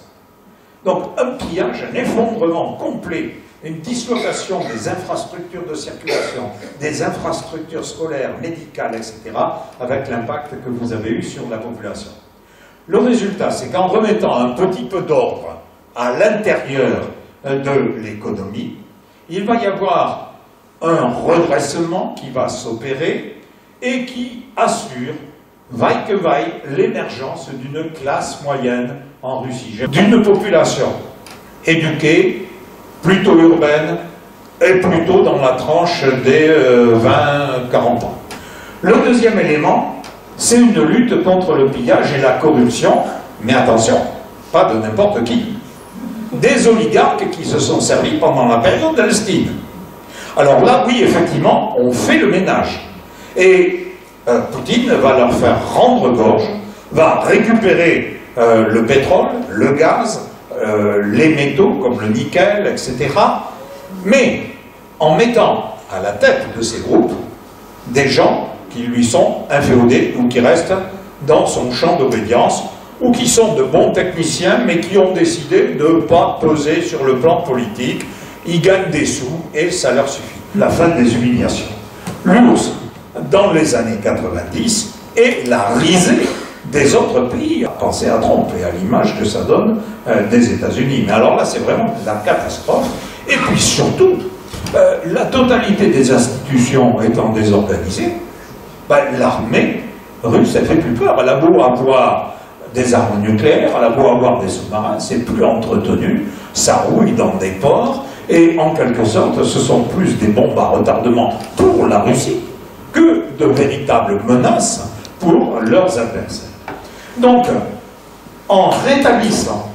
Donc un pillage, un effondrement complet, une dislocation des infrastructures de circulation, des infrastructures scolaires, médicales, etc., avec l'impact que vous avez eu sur la population. Le résultat, c'est qu'en remettant un petit peu d'ordre à l'intérieur de l'économie, il va y avoir un redressement qui va s'opérer et qui assure, vaille que vaille, l'émergence d'une classe moyenne en Russie, d'une population éduquée, plutôt urbaine, et plutôt dans la tranche des 20-40 ans. Le deuxième élément, c'est une lutte contre le pillage et la corruption, mais attention, pas de n'importe qui. Des oligarques qui se sont servis pendant la période d'Elstine. Alors là, oui, effectivement, on fait le ménage. Et Poutine va leur faire rendre gorge, va récupérer le pétrole, le gaz, les métaux comme le nickel, etc. Mais en mettant à la tête de ces groupes des gens qui lui sont inféodés ou qui restent dans son champ d'obédience ou qui sont de bons techniciens mais qui ont décidé de ne pas peser sur le plan politique. Ils gagnent des sous et ça leur suffit. La fin des humiliations. L'URSS, dans les années 90, est la risée des autres pays. Pensez à Trump et à l'image que ça donne des États-Unis. Mais alors là, c'est vraiment la catastrophe. Et puis surtout, la totalité des institutions étant désorganisées, l'armée russe, elle fait plus peur. Elle a beau avoir des armes nucléaires, elle a beau avoir des sous-marins, c'est plus entretenu, ça rouille dans des ports, et en quelque sorte, ce sont plus des bombes à retardement pour la Russie que de véritables menaces pour leurs adversaires. Donc, en rétablissant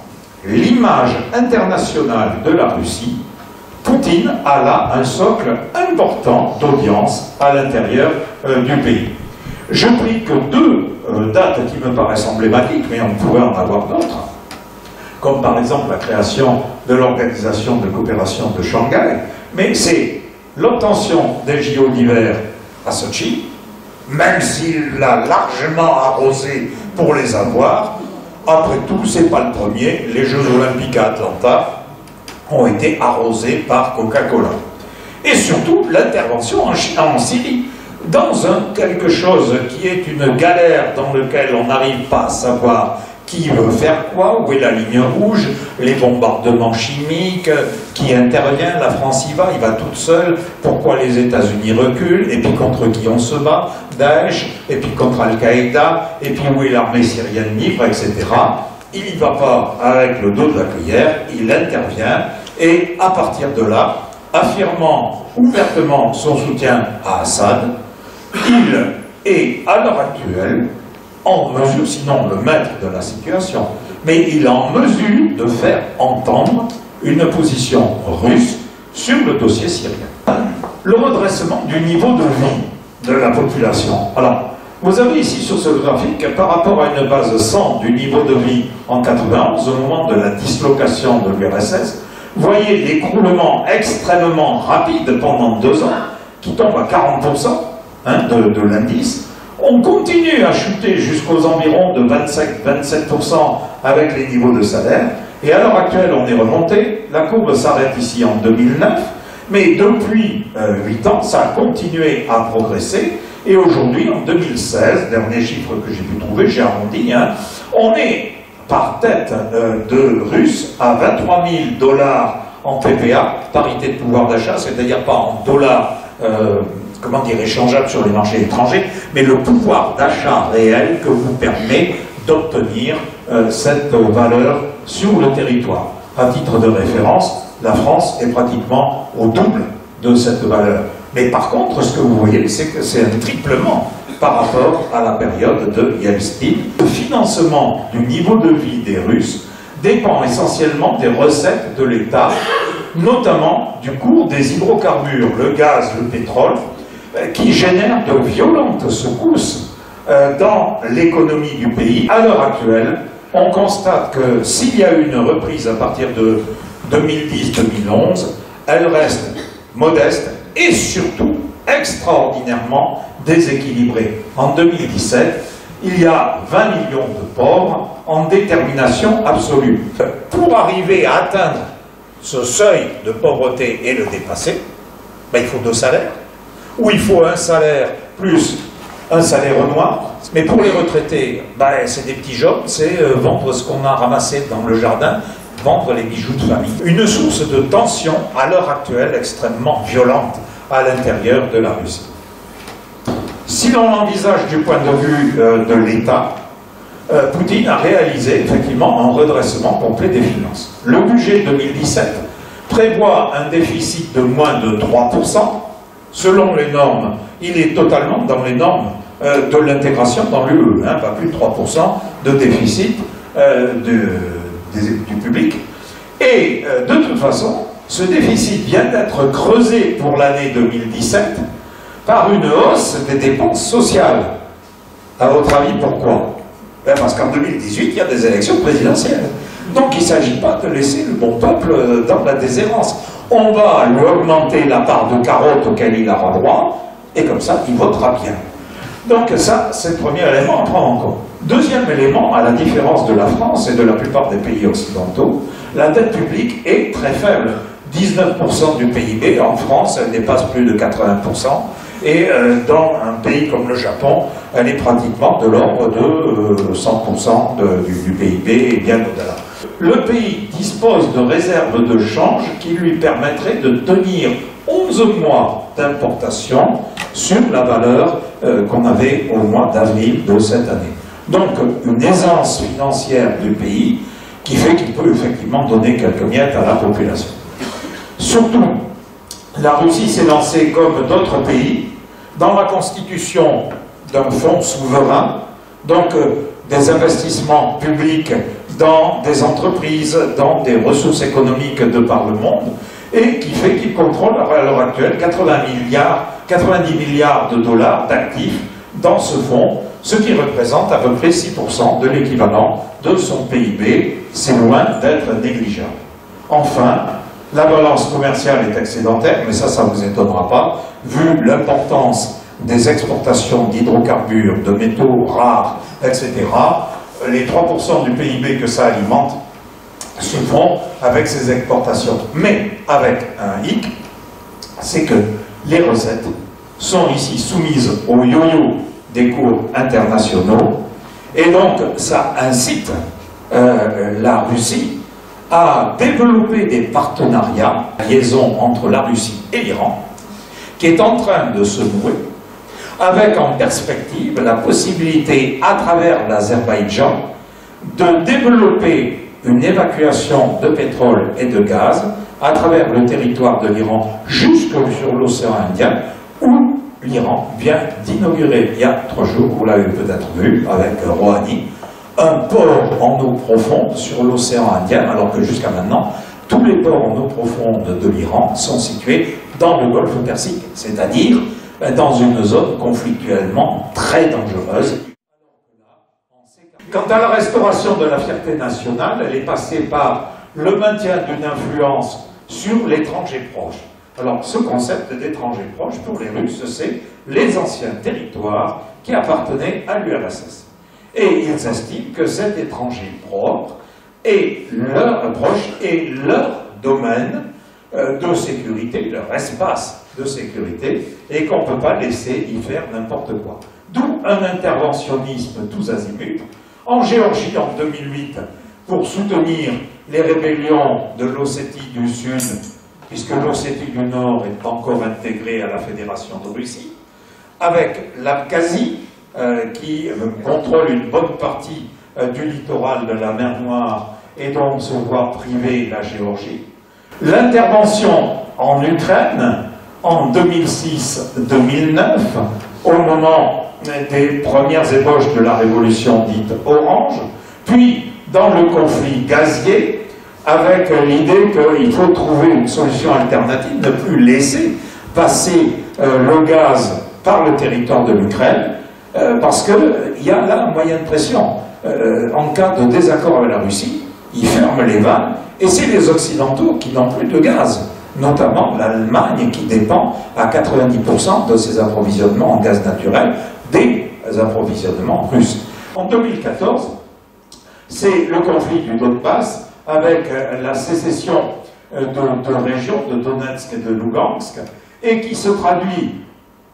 l'image internationale de la Russie, Poutine a là un socle important d'audience à l'intérieur du pays. Je prie que deux dates qui me me paraissent emblématiques, mais on pourrait en avoir d'autres, comme par exemple la création de l'Organisation de coopération de Shanghai, mais c'est l'obtention des JO d'hiver à Sochi, même s'il l'a largement arrosé pour les avoir. Après tout, c'est pas le premier, les Jeux Olympiques à Atlanta ont été arrosés par Coca-Cola. Et surtout, l'intervention en Syrie, dans quelque chose qui est une galère dans laquelle on n'arrive pas à savoir qui veut faire quoi, où est la ligne rouge, les bombardements chimiques, qui intervient, la France y va toute seule, pourquoi les États-Unis reculent, et puis contre qui on se bat, Daesh, et puis contre Al-Qaïda, et puis où est l'armée syrienne libre, etc. Il n'y va pas avec le dos de la cuillère, il intervient, et à partir de là, affirmant ouvertement son soutien à Assad, il est à l'heure actuelle en mesure, sinon le maître de la situation, mais il est en mesure de faire entendre une position russe sur le dossier syrien. Le redressement du niveau de vie de la population. Alors, vous avez ici sur ce graphique, par rapport à une base 100 du niveau de vie en 91, au moment de la dislocation de l'URSS, vous voyez l'écroulement extrêmement rapide pendant 2 ans, qui tombe à 40% de l'indice. On continue à chuter jusqu'aux environs de 27% avec les niveaux de salaire. Et à l'heure actuelle, on est remonté. La courbe s'arrête ici en 2009. Mais depuis 8 ans, ça a continué à progresser. Et aujourd'hui, en 2016, dernier chiffre que j'ai pu trouver, j'ai arrondi, on est par tête de Russes à 23 000 $ en PPA, parité de pouvoir d'achat, c'est-à-dire pas en dollars, comment dire, échangeables sur les marchés étrangers, mais le pouvoir d'achat réel que vous permet d'obtenir cette valeur sur le territoire. À titre de référence, la France est pratiquement au double de cette valeur. Mais par contre, ce que vous voyez, c'est que c'est un triplement par rapport à la période de Yeltsin. Le financement du niveau de vie des Russes dépend essentiellement des recettes de l'État, notamment du cours des hydrocarbures, le gaz, le pétrole, qui génèrent de violentes secousses dans l'économie du pays. À l'heure actuelle, on constate que s'il y a eu une reprise à partir de 2010-2011, elle reste modeste et surtout extraordinairement déséquilibrée. En 2017, il y a 20 millions de pauvres en détermination absolue. Pour arriver à atteindre ce seuil de pauvreté et le dépasser, ben, il faut 2 salaires. Ou il faut un salaire plus un salaire noir. Mais pour les retraités, ben, c'est des petits jobs, c'est vendre ce qu'on a ramassé dans le jardin, vendre les bijoux de famille. Une source de tension à l'heure actuelle extrêmement violente à l'intérieur de la Russie. Si l'on l'envisage du point de vue de l'État, Poutine a réalisé effectivement un redressement complet des finances. Le budget 2017 prévoit un déficit de moins de 3%. Selon les normes, il est totalement dans les normes de l'intégration dans l'UE, pas plus de 3% de déficit du public. Et de toute façon, ce déficit vient d'être creusé pour l'année 2017 par une hausse des dépenses sociales. À votre avis, pourquoi? Parce qu'en 2018, il y a des élections présidentielles. Donc il ne s'agit pas de laisser le bon peuple dans la déshérence. On va lui augmenter la part de carotte auquel il aura droit, et comme ça, il votera bien. Donc ça, c'est le premier élément à prendre en compte. Deuxième élément, à la différence de la France et de la plupart des pays occidentaux, la dette publique est très faible. 19% du PIB, en France, elle dépasse plus de 80%, et dans un pays comme le Japon, elle est pratiquement de l'ordre de 100% du PIB et bien au-delà. Le pays dispose de réserves de change qui lui permettraient de tenir 11 mois d'importation sur la valeur qu'on avait au mois d'avril de cette année. Donc une aisance financière du pays qui fait qu'il peut effectivement donner quelques miettes à la population. Surtout, la Russie s'est lancée comme d'autres pays dans la constitution d'un fonds souverain, donc des investissements publics dans des entreprises, dans des ressources économiques de par le monde, et qui fait qu'il contrôle à l'heure actuelle 90 milliards de dollars d'actifs dans ce fonds, ce qui représente à peu près 6% de l'équivalent de son PIB. C'est loin d'être négligeable. Enfin, la balance commerciale est excédentaire, mais ça ne vous étonnera pas, vu l'importance des exportations d'hydrocarbures, de métaux rares, etc. Les 3% du PIB que ça alimente se font avec ces exportations. Mais avec un hic, c'est que les recettes sont ici soumises au yo-yo des cours internationaux, et donc ça incite la Russie à développer des partenariats, liaison entre la Russie et l'Iran, qui est en train de se nouer, avec en perspective la possibilité, à travers l'Azerbaïdjan, de développer une évacuation de pétrole et de gaz à travers le territoire de l'Iran jusque sur l'océan Indien, où l'Iran vient d'inaugurer, il y a 3 jours, vous l'avez peut-être vu, avec Rouhani, un port en eau profonde sur l'océan Indien, alors que jusqu'à maintenant, tous les ports en eau profonde de l'Iran sont situés dans le golfe Persique, c'est-à-dire dans une zone conflictuellement très dangereuse. Quant à la restauration de la fierté nationale, elle est passée par le maintien d'une influence sur l'étranger proche. Alors, ce concept d'étranger proche, pour les Russes, c'est les anciens territoires qui appartenaient à l'URSS. Et ils estiment que cet étranger proche est leur domaine de sécurité, leur espace de sécurité, et qu'on ne peut pas laisser y faire n'importe quoi. D'où un interventionnisme tous azimuts. En Géorgie, en 2008, pour soutenir les rébellions de l'Ossétie du Sud, puisque l'Ossétie du Nord est encore intégrée à la Fédération de Russie, avec l'Abkhazie, qui contrôle une bonne partie du littoral de la mer Noire, et donc se voit priver la Géorgie. L'intervention en Ukraine, en 2006-2009, au moment des premières ébauches de la révolution dite orange, puis dans le conflit gazier, avec l'idée qu'il faut trouver une solution alternative, ne plus laisser passer le gaz par le territoire de l'Ukraine, parce qu'il y a là un moyen de pression. En cas de désaccord avec la Russie, ils ferment les vannes, et c'est les Occidentaux qui n'ont plus de gaz, notamment l'Allemagne qui dépend à 90% de ses approvisionnements en gaz naturel des approvisionnements russes. En 2014, c'est le conflit du Donbass avec la sécession de régions de Donetsk et de Lugansk, et qui se traduit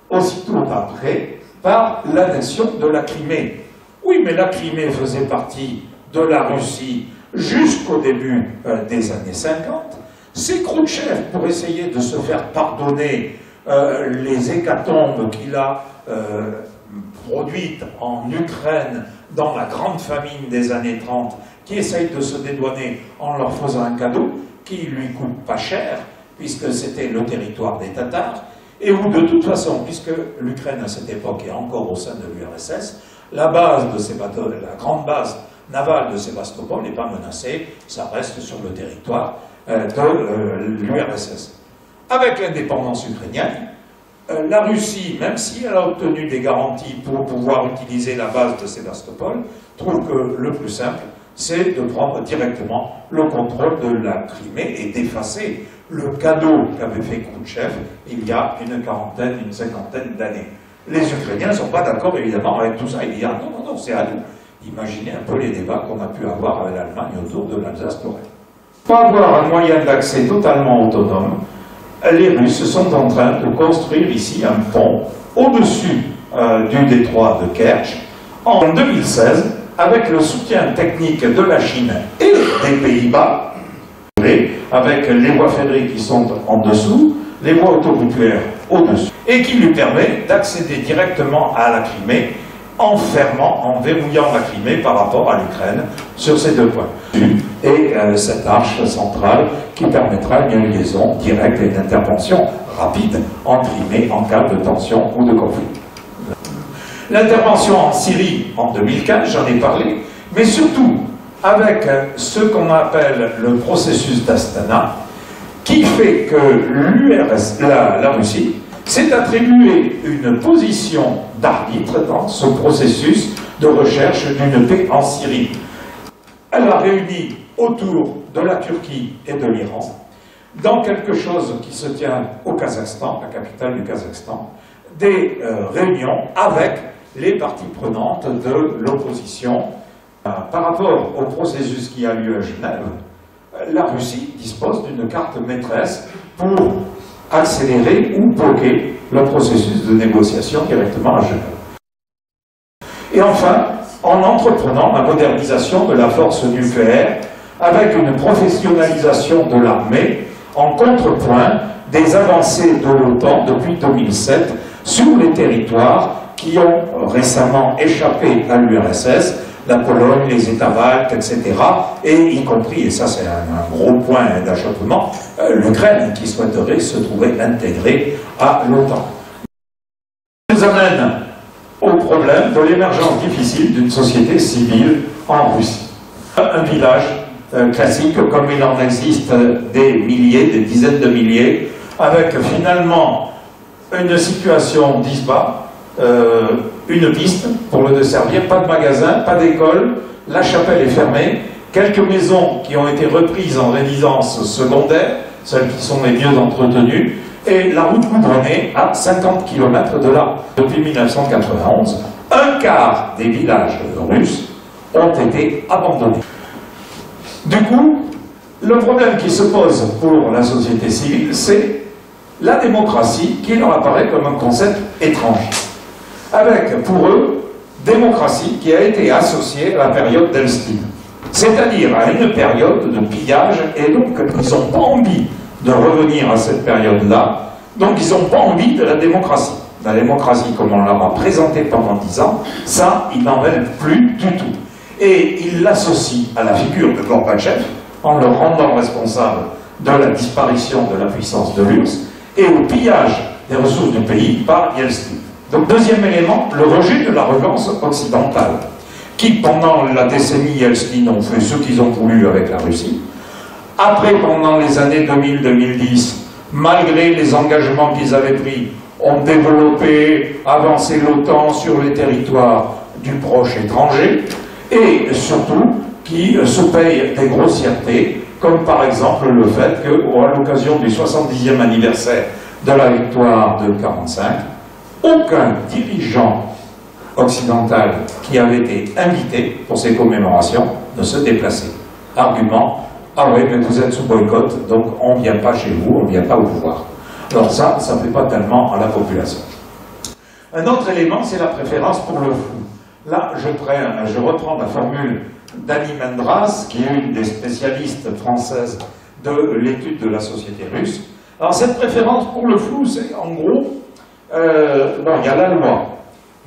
aussitôt après par l'annexion de la Crimée. Oui, mais la Crimée faisait partie de la Russie jusqu'au début des années 50. C'est Khrouchtchev, pour essayer de se faire pardonner les hécatombes qu'il a produites en Ukraine dans la grande famine des années 30, qui essaye de se dédouaner en leur faisant un cadeau qui lui coûte pas cher, puisque c'était le territoire des Tatars, et où de toute façon, puisque l'Ukraine à cette époque est encore au sein de l'URSS, la base de ces bateaux, la grande base navale de Sébastopol n'est pas menacée, ça reste sur le territoire de l'URSS. Avec l'indépendance ukrainienne, la Russie, même si elle a obtenu des garanties pour pouvoir utiliser la base de Sébastopol, trouve que le plus simple, c'est de prendre directement le contrôle de la Crimée et d'effacer le cadeau qu'avait fait Khrouchtchev il y a une cinquantaine d'années. Les Ukrainiens ne sont pas d'accord évidemment avec tout ça, ils disent ah non, c'est à nous. Imaginez un peu les débats qu'on a pu avoir avec l'Allemagne autour de l'Alsace-Lorraine. Pour avoir un moyen d'accès totalement autonome, les Russes sont en train de construire ici un pont au-dessus du détroit de Kerch en 2016, avec le soutien technique de la Chine et des Pays-Bas, avec les voies ferrées qui sont en dessous, les voies autoroutières au-dessus, et qui lui permet d'accéder directement à la Crimée en fermant, en verrouillant la Crimée par rapport à l'Ukraine sur ces deux points. Et cette arche centrale qui permettra une liaison directe et une intervention rapide en Crimée en cas de tension ou de conflit. L'intervention en Syrie en 2015, j'en ai parlé, mais surtout avec ce qu'on appelle le processus d'Astana, qui fait que la Russie s'est attribuée une position d'arbitre dans ce processus de recherche d'une paix en Syrie. Elle a réuni autour de la Turquie et de l'Iran, dans quelque chose qui se tient au Kazakhstan, la capitale du Kazakhstan, des réunions avec les parties prenantes de l'opposition. Par rapport au processus qui a lieu à Genève, la Russie dispose d'une carte maîtresse pour accélérer ou bloquer le processus de négociation directement à Genève. Et enfin, en entreprenant la modernisation de la force nucléaire avec une professionnalisation de l'armée en contrepoint des avancées de l'OTAN depuis 2007 sur les territoires qui ont récemment échappé à l'URSS, la Pologne, les États baltes, etc., et y compris, et ça c'est un gros point d'achoppement, l'Ukraine qui souhaiterait se trouver intégrée à l'OTAN. Ça nous amène au problème de l'émergence difficile d'une société civile en Russie. Un village classique, comme il en existe des milliers, des dizaines de milliers, avec finalement une situation d'ISBA, une piste pour le desservir, pas de magasin, pas d'école, la chapelle est fermée, quelques maisons qui ont été reprises en résidence secondaire, celles qui sont les mieux entretenues, et la route goudronnée à 50 km de là. Depuis 1991, un quart des villages russes ont été abandonnés. Du coup, le problème qui se pose pour la société civile, c'est la démocratie qui leur apparaît comme un concept étrange. Avec, pour eux, démocratie qui a été associée à la période d'Elstine. C'est-à-dire à une période de pillage, et donc ils n'ont pas envie de revenir à cette période-là, donc ils n'ont pas envie de la démocratie. La démocratie, comme on l'a présenté pendant 10 ans, ça, ils n'en veulent plus du tout. Et ils l'associent à la figure de Gorbatchev, en le rendant responsable de la disparition de la puissance de l'URSS, et au pillage des ressources du pays par Yeltsin. Donc, deuxième élément, le rejet de l'arrogance occidentale, qui, pendant la décennie Yeltsin, ont fait ce qu'ils ont voulu avec la Russie. Après, pendant les années 2000-2010, malgré les engagements qu'ils avaient pris, ont développé, avancé l'OTAN sur les territoires du proche étranger, et surtout, qui se payent des grossièretés, comme par exemple le fait qu'à l'occasion du 70e anniversaire de la victoire de 1945, aucun dirigeant occidental qui avait été invité pour ces commémorations ne se déplaçait. Argument, ah oui, mais vous êtes sous boycott, donc on ne vient pas chez vous, on ne vient pas au pouvoir. Alors ça ne fait pas tellement à la population. Un autre élément, c'est la préférence pour le fou. Là, je reprends la formule d'Annie Mendras, qui est une des spécialistes françaises de l'étude de la société russe. Alors cette préférence pour le flou, c'est en gros, bon, il y a la loi,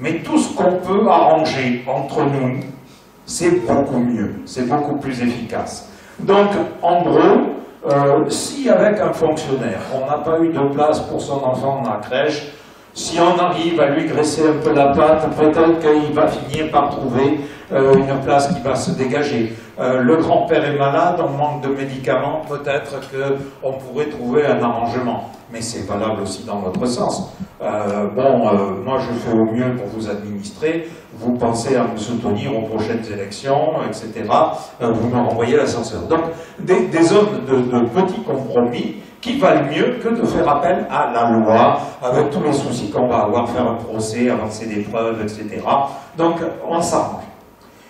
mais tout ce qu'on peut arranger entre nous, c'est beaucoup mieux, c'est beaucoup plus efficace. Donc, en gros, si avec un fonctionnaire, on n'a pas eu de place pour son enfant dans la crèche, si on arrive à lui graisser un peu la patte, peut-être qu'il va finir par trouver une place qui va se dégager. Le grand-père est malade, on manque de médicaments, peut-être qu'on pourrait trouver un arrangement. Mais c'est valable aussi dans l'autre sens. Moi je fais au mieux pour vous administrer, vous pensez à me soutenir aux prochaines élections, etc. Vous me renvoyez l'ascenseur. Donc des zones de petits compromis qui valent mieux que de faire appel à la loi, avec tous les soucis qu'on va avoir, faire un procès, avancer des preuves, etc. Donc on s'arrange.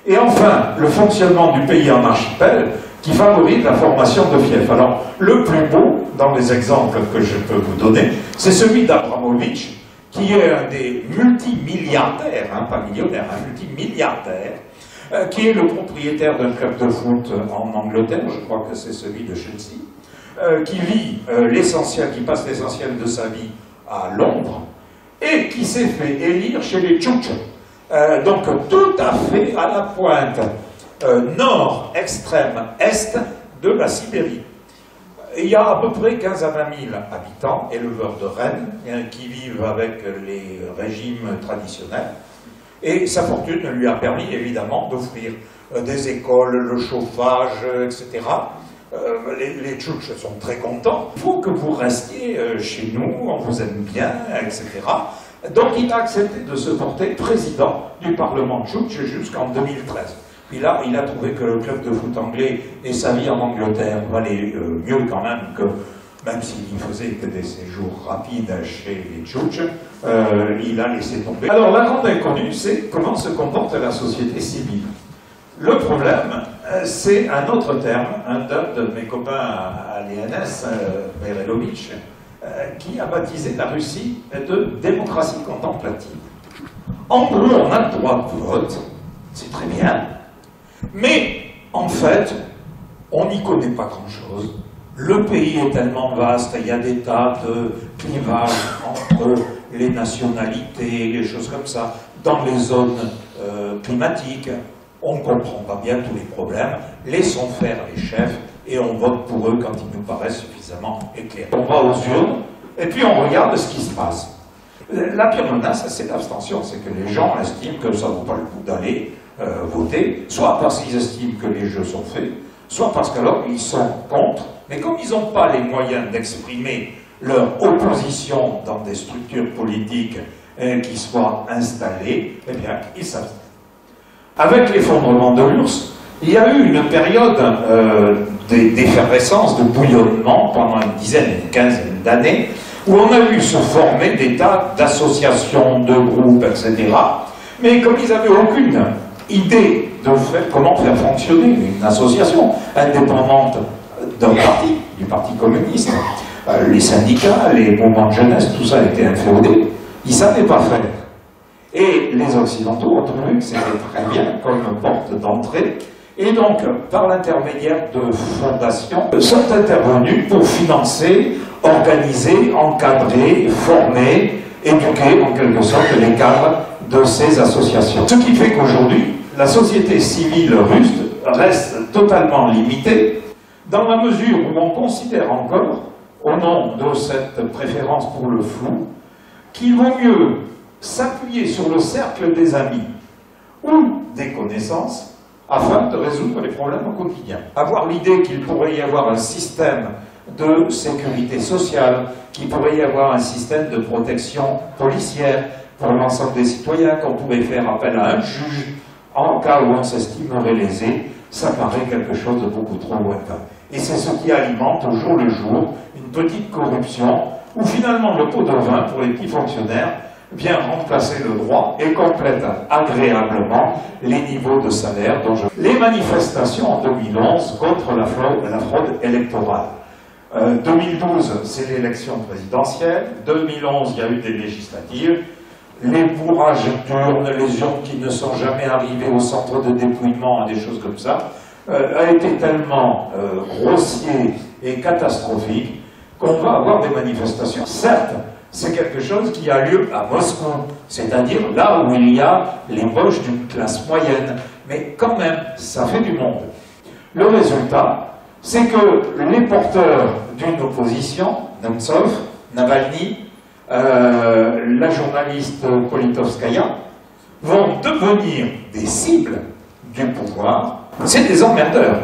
Et enfin, le fonctionnement du pays en archipel qui favorise la formation de fiefs. Alors, le plus beau, dans les exemples que je peux vous donner, c'est celui d'Abramovich, qui est un des multimilliardaires, hein, pas millionnaire, un multimilliardaire, qui est le propriétaire d'un club de foot en Angleterre, je crois que c'est celui de Chelsea, qui vit l'essentiel, qui passe l'essentiel de sa vie à Londres, et qui s'est fait élire chez les Tchouktches. Donc tout à fait à la pointe nord extrême est de la Sibérie. Il y a à peu près 15 à 20 000 habitants, éleveurs de rennes, qui vivent avec les régimes traditionnels. Et sa fortune lui a permis évidemment d'offrir des écoles, le chauffage, etc. Les Tchouktches sont très contents. Il faut que vous restiez chez nous, on vous aime bien, etc. Donc il a accepté de se porter président du Parlement Tchouktche jusqu'en 2013. Puis là, il a trouvé que le club de foot anglais et sa vie en Angleterre valaient mieux quand même que, même s'il faisait que des séjours rapides chez les Tchouktches, il a laissé tomber. Alors la grande inconnue, c'est comment se comporte la société civile. Le problème, c'est un autre terme, un de mes copains à l'ENS, Berelovitch, qui a baptisé la Russie de démocratie contemplative. En gros, on a le droit de vote, c'est très bien, mais en fait, on n'y connaît pas grand-chose. Le pays est tellement vaste, il y a des tas de clivages entre les nationalités, les choses comme ça, dans les zones climatiques. On ne comprend pas bien tous les problèmes, laissons faire les chefs et on vote pour eux quand ils nous paraissent suffisamment éclairés. On va aux urnes et puis on regarde ce qui se passe. La pire menace, c'est l'abstention, c'est que les gens estiment que ça ne vaut pas le coup d'aller voter, soit parce qu'ils estiment que les jeux sont faits, soit parce qu'alors ils sont contre, mais comme ils n'ont pas les moyens d'exprimer leur opposition dans des structures politiques qui soient installées, eh bien, ils s'abstiennent. Avec l'effondrement de l'URSS, il y a eu une période d'effervescence, de bouillonnement pendant une dizaine, une quinzaine d'années, où on a vu se former des tas d'associations, de groupes, etc. Mais comme ils n'avaient aucune idée de comment faire fonctionner une association indépendante d'un parti, du Parti communiste, les syndicats, les mouvements de jeunesse, tout ça était inféodé, ils ne savaient pas faire. Et les Occidentaux ont trouvé que c'était très bien comme porte d'entrée. Et donc, par l'intermédiaire de fondations, sont intervenus pour financer, organiser, encadrer, former, éduquer en quelque sorte les cadres de ces associations. Ce qui fait qu'aujourd'hui, la société civile russe reste totalement limitée dans la mesure où on considère encore, au nom de cette préférence pour le flou, qu'il vaut mieux s'appuyer sur le cercle des amis ou des connaissances afin de résoudre les problèmes au quotidien. Avoir l'idée qu'il pourrait y avoir un système de sécurité sociale, qu'il pourrait y avoir un système de protection policière pour l'ensemble des citoyens, qu'on pourrait faire appel à un juge en cas où on s'estimerait lésé, ça paraît quelque chose de beaucoup trop lointain. Et c'est ce qui alimente au jour le jour une petite corruption où finalement le pot de vin pour les petits fonctionnaires vient remplacer le droit et complète agréablement les niveaux de salaire dont je... Les manifestations en 2011 contre la fraude électorale. 2012, c'est l'élection présidentielle. 2011, il y a eu des législatives. Les bourrages d'urnes, les urnes qui ne sont jamais arrivées au centre de dépouillement, des choses comme ça, a été tellement grossier et catastrophique qu'on va avoir des manifestations. Certes, c'est quelque chose qui a lieu à Moscou, c'est-à-dire là où il y a l'ébauche d'une classe moyenne. Mais quand même, ça fait du monde. Le résultat, c'est que les porteurs d'une opposition, Nemtsov, Navalny, la journaliste Politkovskaya, vont devenir des cibles du pouvoir. C'est des emmerdeurs,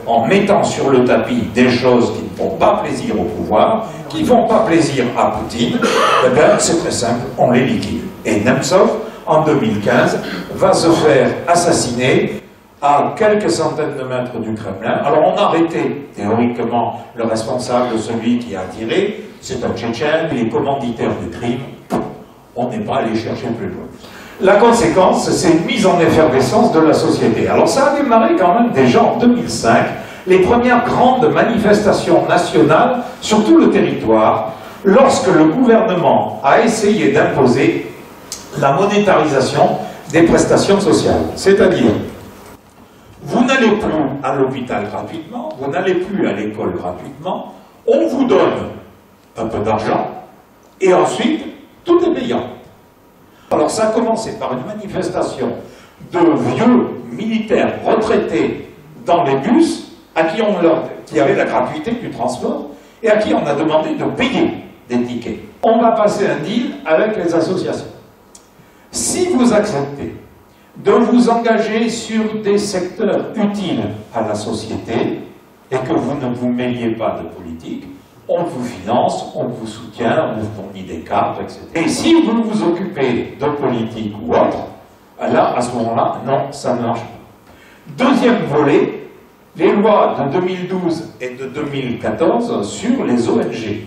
en mettant sur le tapis des choses qui ne font pas plaisir au pouvoir, qui ne font pas plaisir à Poutine, eh bien c'est très simple, on les liquide. Et Nemtsov, en 2015, va se faire assassiner à quelques centaines de mètres du Kremlin. Alors on a arrêté théoriquement le responsable, celui qui a tiré, c'est un Tchétchène, il est commanditaire du crime, on n'est pas allé chercher plus loin. La conséquence, c'est une mise en effervescence de la société. Alors ça a démarré quand même déjà en 2005, les premières grandes manifestations nationales sur tout le territoire, lorsque le gouvernement a essayé d'imposer la monétarisation des prestations sociales. C'est-à-dire, vous n'allez plus à l'hôpital gratuitement, vous n'allez plus à l'école gratuitement, on vous donne un peu d'argent, et ensuite, tout est payant. Alors ça a commencé par une manifestation de vieux militaires retraités dans les bus, qui avaient la gratuité du transport, et à qui on a demandé de payer des tickets. On va passer un deal avec les associations. Si vous acceptez de vous engager sur des secteurs utiles à la société, et que vous ne vous mêliez pas de politique, on vous finance, on vous soutient, on vous fournit des cartes, etc. Et si vous vous occupez de politique ou autre, là, à ce moment-là, non, ça ne marche pas. Deuxième volet, les lois de 2012 et de 2014 sur les ONG.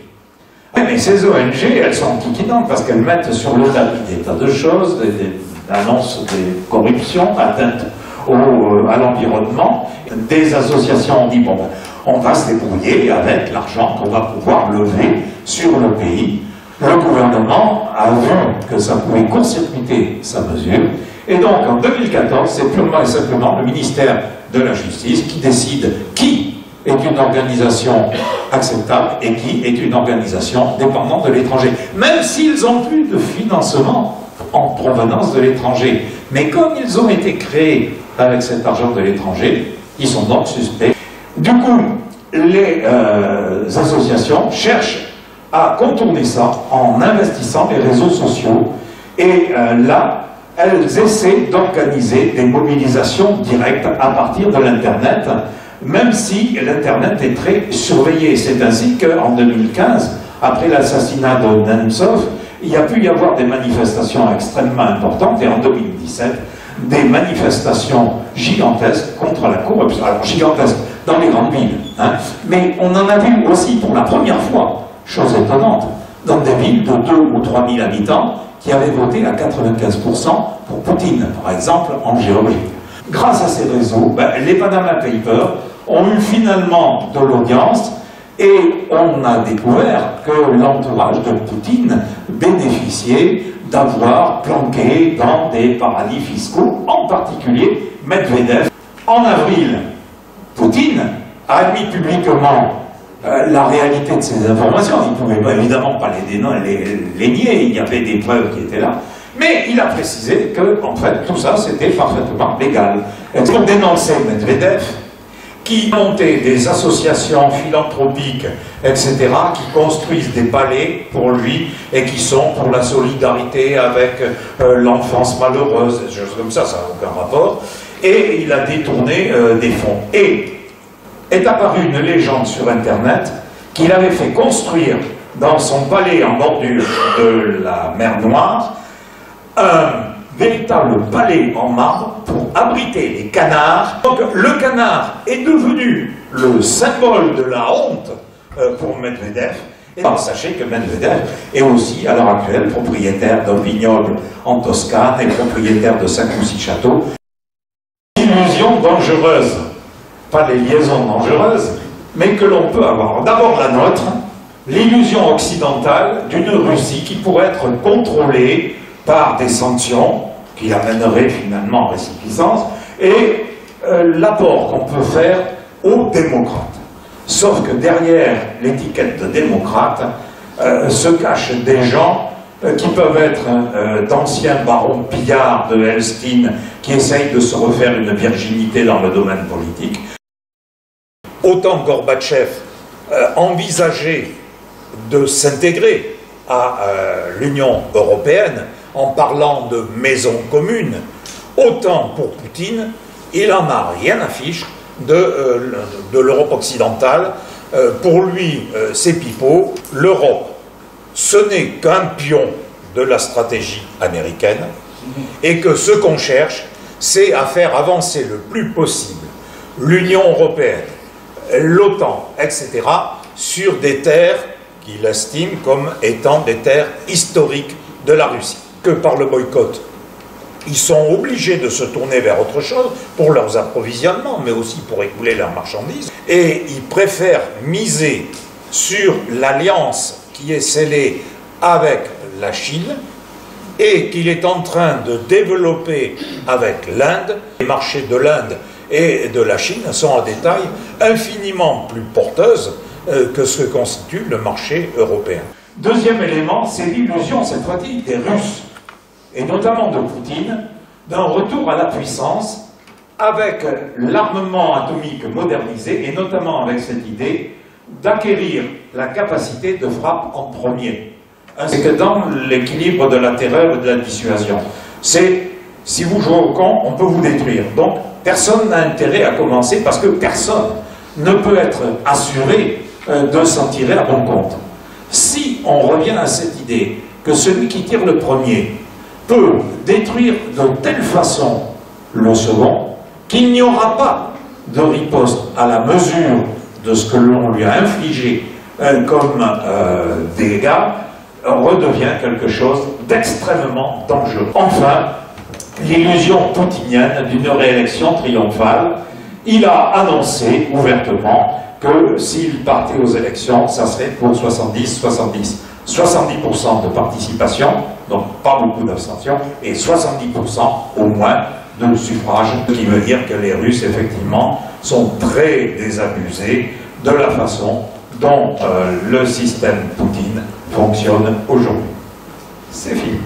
Oui, mais ces ONG, elles sont antiquinantes parce qu'elles mettent sur le tapis des tas de choses, des annonces de corruption, atteinte à l'environnement. Des associations ont dit, bon, on va se débrouiller avec l'argent qu'on va pouvoir lever sur le pays. Le gouvernement a vu que ça pouvait court-circuiter sa mesure. Et donc, en 2014, c'est purement et simplement le ministère de la Justice qui décide qui est une organisation acceptable et qui est une organisation dépendante de l'étranger. Même s'ils n'ont plus de financement en provenance de l'étranger. Mais comme ils ont été créés avec cet argent de l'étranger, ils sont donc suspects. Du coup, les associations cherchent à contourner ça en investissant les réseaux sociaux. Et là, elles essaient d'organiser des mobilisations directes à partir de l'Internet, même si l'Internet est très surveillé. C'est ainsi qu'en 2015, après l'assassinat de Nemtsov, il y a pu y avoir des manifestations extrêmement importantes, et en 2017, des manifestations gigantesques contre la corruption. Alors, gigantesques dans les grandes villes, hein. Mais on en a vu aussi pour la première fois, chose étonnante, dans des villes de 2 ou 3 000 habitants, qui avaient voté à 95% pour Poutine, par exemple en Géorgie. Grâce à ces réseaux, les Panama Papers ont eu finalement de l'audience et on a découvert que l'entourage de Poutine bénéficiait d'avoir planqué dans des paradis fiscaux, en particulier Medvedev. En avril, Poutine a admis publiquement la réalité de ces informations. Il ne pouvait évidemment pas les nier, il y avait des preuves qui étaient là, mais il a précisé que, en fait, tout ça, c'était parfaitement légal. Pour dénoncer Medvedev, qui montait des associations philanthropiques, etc., qui construisent des palais pour lui et qui sont pour la solidarité avec l'enfance malheureuse, des choses comme ça n'a aucun rapport, et il a détourné des fonds. Et est apparue une légende sur Internet qu'il avait fait construire dans son palais en bordure de la mer Noire un véritable palais en marbre pour abriter les canards. Donc le canard est devenu le symbole de la honte pour Medvedev. Et donc, sachez que Medvedev est aussi, à l'heure actuelle, propriétaire d'un vignoble en Toscane et propriétaire de 5 ou 6 châteaux. Illusion dangereuse. Pas les liaisons dangereuses, mais que l'on peut avoir. D'abord la nôtre, l'illusion occidentale d'une Russie qui pourrait être contrôlée par des sanctions qui amèneraient finalement en récipiscence, et l'apport qu'on peut faire aux démocrates. Sauf que derrière l'étiquette de démocrate se cachent des gens qui peuvent être d'anciens barons pillards de Helstine qui essayent de se refaire une virginité dans le domaine politique. Autant Gorbatchev envisageait de s'intégrer à l'Union européenne en parlant de maison commune, autant pour Poutine, il en a rien à fiche de l'Europe occidentale. Pour lui, c'est pipeau. L'Europe, ce n'est qu'un pion de la stratégie américaine, et que ce qu'on cherche, c'est à faire avancer le plus possible l'Union européenne, l'OTAN, etc., sur des terres qu'il estime comme étant des terres historiques de la Russie. Que par le boycott, ils sont obligés de se tourner vers autre chose pour leurs approvisionnements, mais aussi pour écouler leurs marchandises. Et ils préfèrent miser sur l'alliance qui est scellée avec la Chine et qu'il est en train de développer avec l'Inde. Les marchés de l'Inde et de la Chine sont à des tailles infiniment plus porteuses que ce que constitue le marché européen. Deuxième élément, c'est l'illusion, cette fois-ci, des Russes, et notamment de Poutine, d'un retour à la puissance avec l'armement atomique modernisé, et notamment avec cette idée d'acquérir la capacité de frappe en premier. C'est que dans l'équilibre de la terreur et de la dissuasion, c'est si vous jouez au con, on peut vous détruire. Donc personne n'a intérêt à commencer parce que personne ne peut être assuré de s'en tirer à bon compte. Si on revient à cette idée que celui qui tire le premier peut détruire de telle façon le second, qu'il n'y aura pas de riposte à la mesure de ce que l'on lui a infligé comme dégâts, redevient quelque chose d'extrêmement dangereux. Enfin, l'illusion poutinienne d'une réélection triomphale. Il a annoncé ouvertement que s'il partait aux élections, ça serait pour 70-70. 70% de participation, donc pas beaucoup d'abstention, et 70% au moins de suffrage, ce qui veut dire que les Russes, effectivement, sont très désabusés de la façon dont le système Poutine fonctionne aujourd'hui. C'est fini.